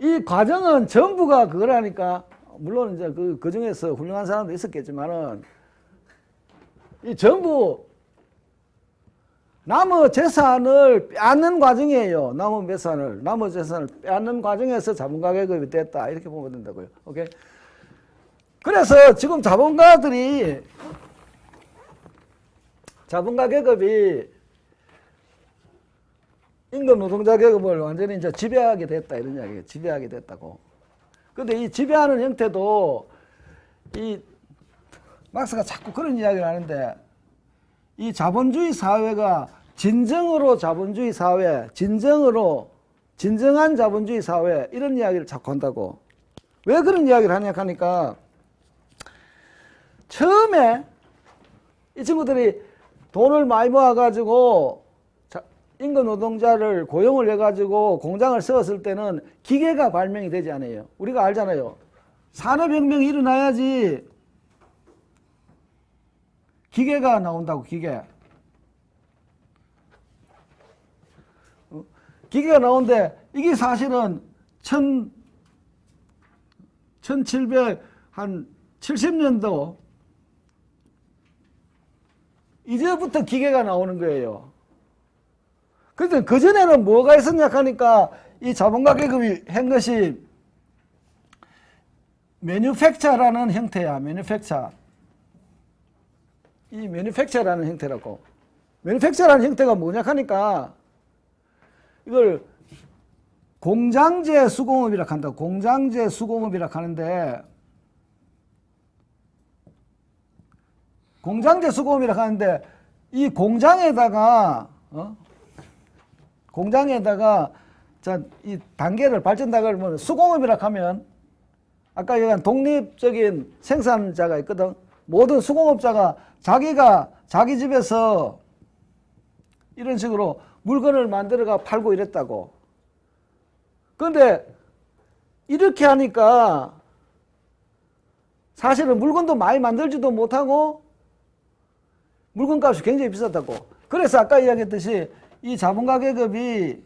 이 과정은 전부가 그거라니까. 물론 이제 그 중에서 훌륭한 사람도 있었겠지만은 이 전부 남의 재산을 빼앗는 과정이에요. 남의 재산을 빼앗는 과정에서 자본가 계급이 됐다. 이렇게 보면 된다고요. 오케이. 그래서 지금 자본가 계급이 임금 노동자 계급을 완전히 이제 지배하게 됐다. 이런 이야기예요. 지배하게 됐다고. 근데 이 지배하는 형태도 이 막스가 자꾸 그런 이야기를 하는데 이 자본주의 사회가 진정한 자본주의 사회 이런 이야기를 자꾸 한다고. 왜 그런 이야기를 하냐 하니까 처음에 이 친구들이 돈을 많이 모아가지고 임금 노동자를 고용을 해가지고 공장을 세웠을 때는 기계가 발명이 되지 않아요. 우리가 알잖아요. 산업혁명이 일어나야지 기계가 나온다고. 기계가 나오는데 이게 사실은 1770년도 이제부터 기계가 나오는 거예요. 그런데 그전에는 뭐가 있었냐 하니까 이 자본가 계급이 한 것이 매뉴팩처라는 형태야. 이 매뉴팩처라는 형태라고. 매뉴팩처라는 형태가 뭐냐 하니까 이걸 공장제 수공업이라고 한다. 공장제 수공업이라고 하는데 이 공장에다가 자, 이 단계를 발전 단계를 뭐 수공업이라고 하면 아까 얘기한 독립적인 생산자가 있거든. 모든 수공업자가 자기가 자기 집에서 이런 식으로 물건을 만들어가 팔고 이랬다고. 그런데 이렇게 하니까 사실은 물건도 많이 만들지도 못하고 물건값이 굉장히 비쌌다고. 그래서 아까 이야기했듯이 이 자본가계급이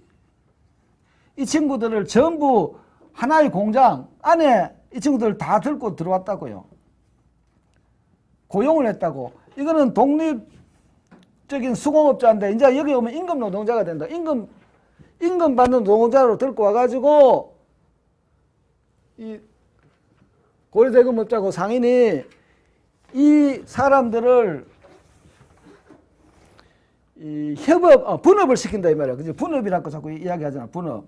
이 친구들을 전부 하나의 공장 안에 이 친구들을 다 들고 들어왔다고요. 고용을 했다고. 이거는 독립적인 수공업자인데 이제 여기 오면 임금 노동자가 된다. 임금 받는 노동자로 들고 와가지고 이 고려대금업자고 상인이 이 사람들을 이 분업을 시킨다 이 말이야. 그지? 분업이라고 자꾸 이야기하잖아. 분업.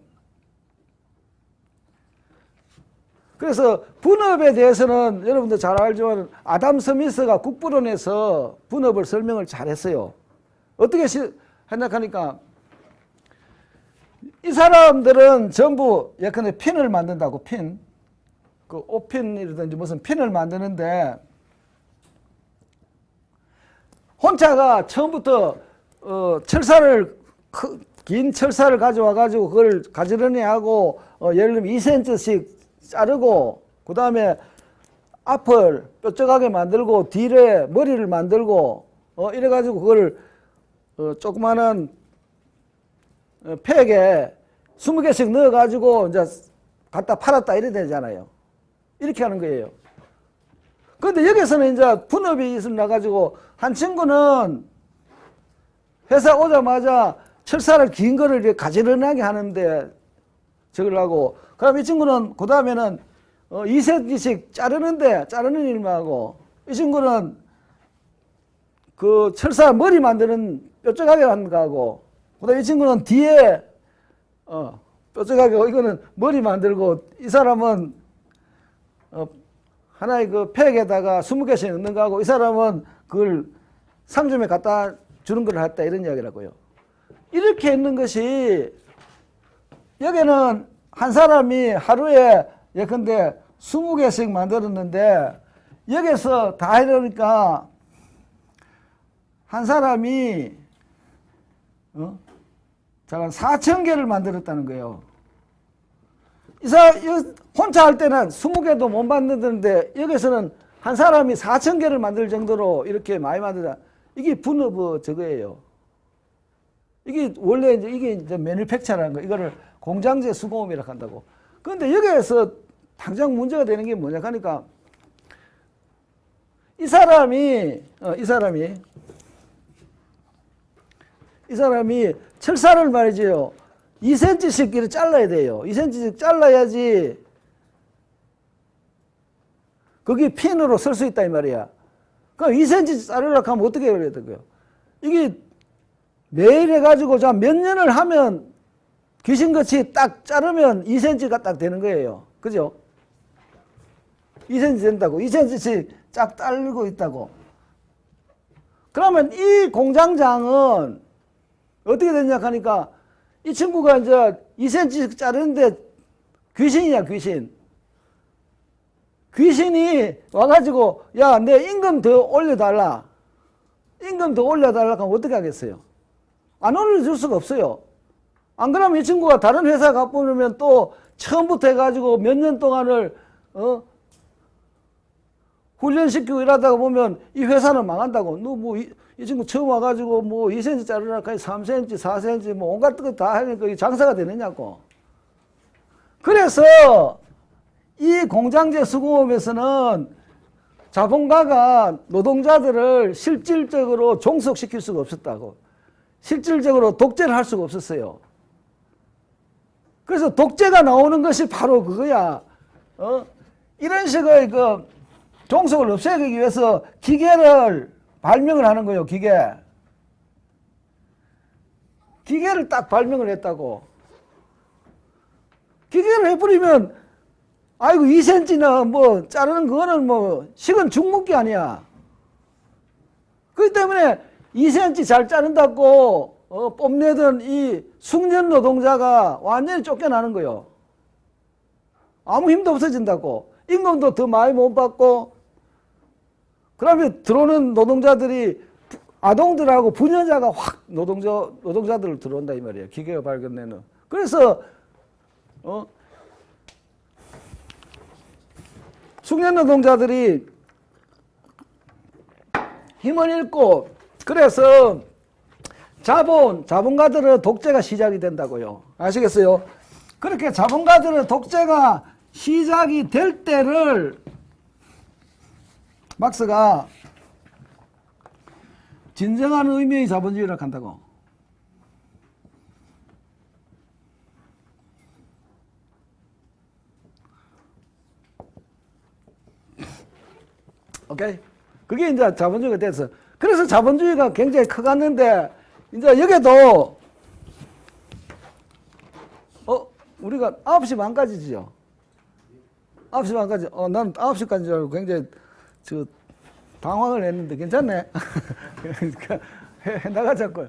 그래서 분업에 대해서는 여러분들 잘 알지만 아담 스미스가 국부론에서 분업을 설명을 잘했어요. 어떻게 생각하니까 이 사람들은 전부 예컨대 핀을 만든다고. 핀. 그 옷핀이라든지 무슨 핀을 만드는데 혼자가 처음부터 긴 철사를 가져와 가지고 그걸 가지런히 하고 예를 들면 2cm씩 자르고 그 다음에 앞을 뾰족하게 만들고 뒤에 머리를 만들고 이래 가지고 그걸 조그마한 팩에 20개씩 넣어 가지고 이제 갖다 팔았다 이래 되잖아요. 이렇게 하는 거예요. 그런데 여기서는 이제 분업이 있어 가지고 한 친구는 회사 오자마자 철사를 긴 거를 이렇게 가지런하게 하는데 저걸 하고, 그럼 이 친구는 그 다음에는 2cm씩 자르는 일만 하고, 이 친구는 그 철사 머리 만드는 뾰족하게 하는 거 하고, 그 다음에 이 친구는 뒤에 뾰족하게 하고, 이거는 머리 만들고, 이 사람은 하나의 그 팩에다가 20개씩 넣는 거 하고, 이 사람은 그걸 상점에 갖다 주는 걸 했다 이런 이야기라고요. 이렇게 있는 것이 여기는 한 사람이 하루에 예컨대 20개씩 만들었는데 여기서 다 해놓으니까 한 사람이 4,000개를 만들었다는 거예요. 이 사람 혼자 할 때는 20개도 못 만드는데 여기서는 한 사람이 4,000개를 만들 정도로 이렇게 많이 만들다. 이게 분업 저거예요. 이게 원래 이게 이제 매뉴팩처라는 거, 이거를 공장제 수공업이라고 한다고. 그런데 여기에서 당장 문제가 되는 게 뭐냐 하니까 이 사람이 철사를 말이죠. 2cm씩 이렇게 잘라야 돼요. 2cm씩 잘라야지 거기 핀으로 쓸 수 있다 이 말이야. 그럼 2cm 자르려고 하면 어떻게 해야 되고요? 이게 매일 해가지고 몇 년을 하면 귀신같이 딱 자르면 2cm가 딱 되는 거예요. 그죠? 2cm 된다고. 2cm씩 쫙 딸고 있다고. 그러면 이 공장장은 어떻게 됐냐 하니까 이 친구가 이제 2cm씩 자르는데 귀신이야, 귀신. 귀신이 와가지고, 야, 내 임금 더 올려달라. 임금 더 올려달라 하면 어떻게 하겠어요? 안 올려줄 수가 없어요. 안 그러면 이 친구가 다른 회사 가보면 또 처음부터 해가지고 몇 년 동안을, 훈련시키고 일하다가 보면 이 회사는 망한다고. 너 뭐, 이 친구 처음 와가지고 뭐 2cm 자르라, 3cm, 4cm, 뭐 온갖 것 다 하니까 장사가 되느냐고. 그래서 이 공장제 수공업에서는 자본가가 노동자들을 실질적으로 종속시킬 수가 없었다고. 실질적으로 독재를 할 수가 없었어요. 그래서 독재가 나오는 것이 바로 그거야. 이런 식의 그 종속을 없애기 위해서 기계를 발명을 하는 거예요. 기계를 딱 발명을 했다고. 기계를 해버리면 아이고 2cm나 뭐 자르는 거는 뭐 식은 죽먹기 아니야. 그렇기 때문에 2cm 잘 자른다고 뽐내던 이 숙련 노동자가 완전히 쫓겨나는 거예요. 아무 힘도 없어진다고. 임금도 더 많이 못 받고. 그러면 들어오는 노동자들이 아동들하고 분여자가 확 노동자들을 들어온다 이 말이에요. 기계가 발견되는. 그래서 숙련 노동자들이 힘을 잃고 그래서 자본가들의 독재가 시작이 된다고요. 아시겠어요? 그렇게 자본가들의 독재가 시작이 될 때를 막스가 진정한 의미의 자본주의라고 한다고. 오케이? 그게 이제 자본주의가 됐어. 그래서 자본주의가 굉장히 커갔는데, 이제 여기도, 우리가 9시 반까지지요? 9시 반까지. 난 9시까지 줄 알고 굉장히, 당황을 했는데, 괜찮네? 그러니까, 나가자고요.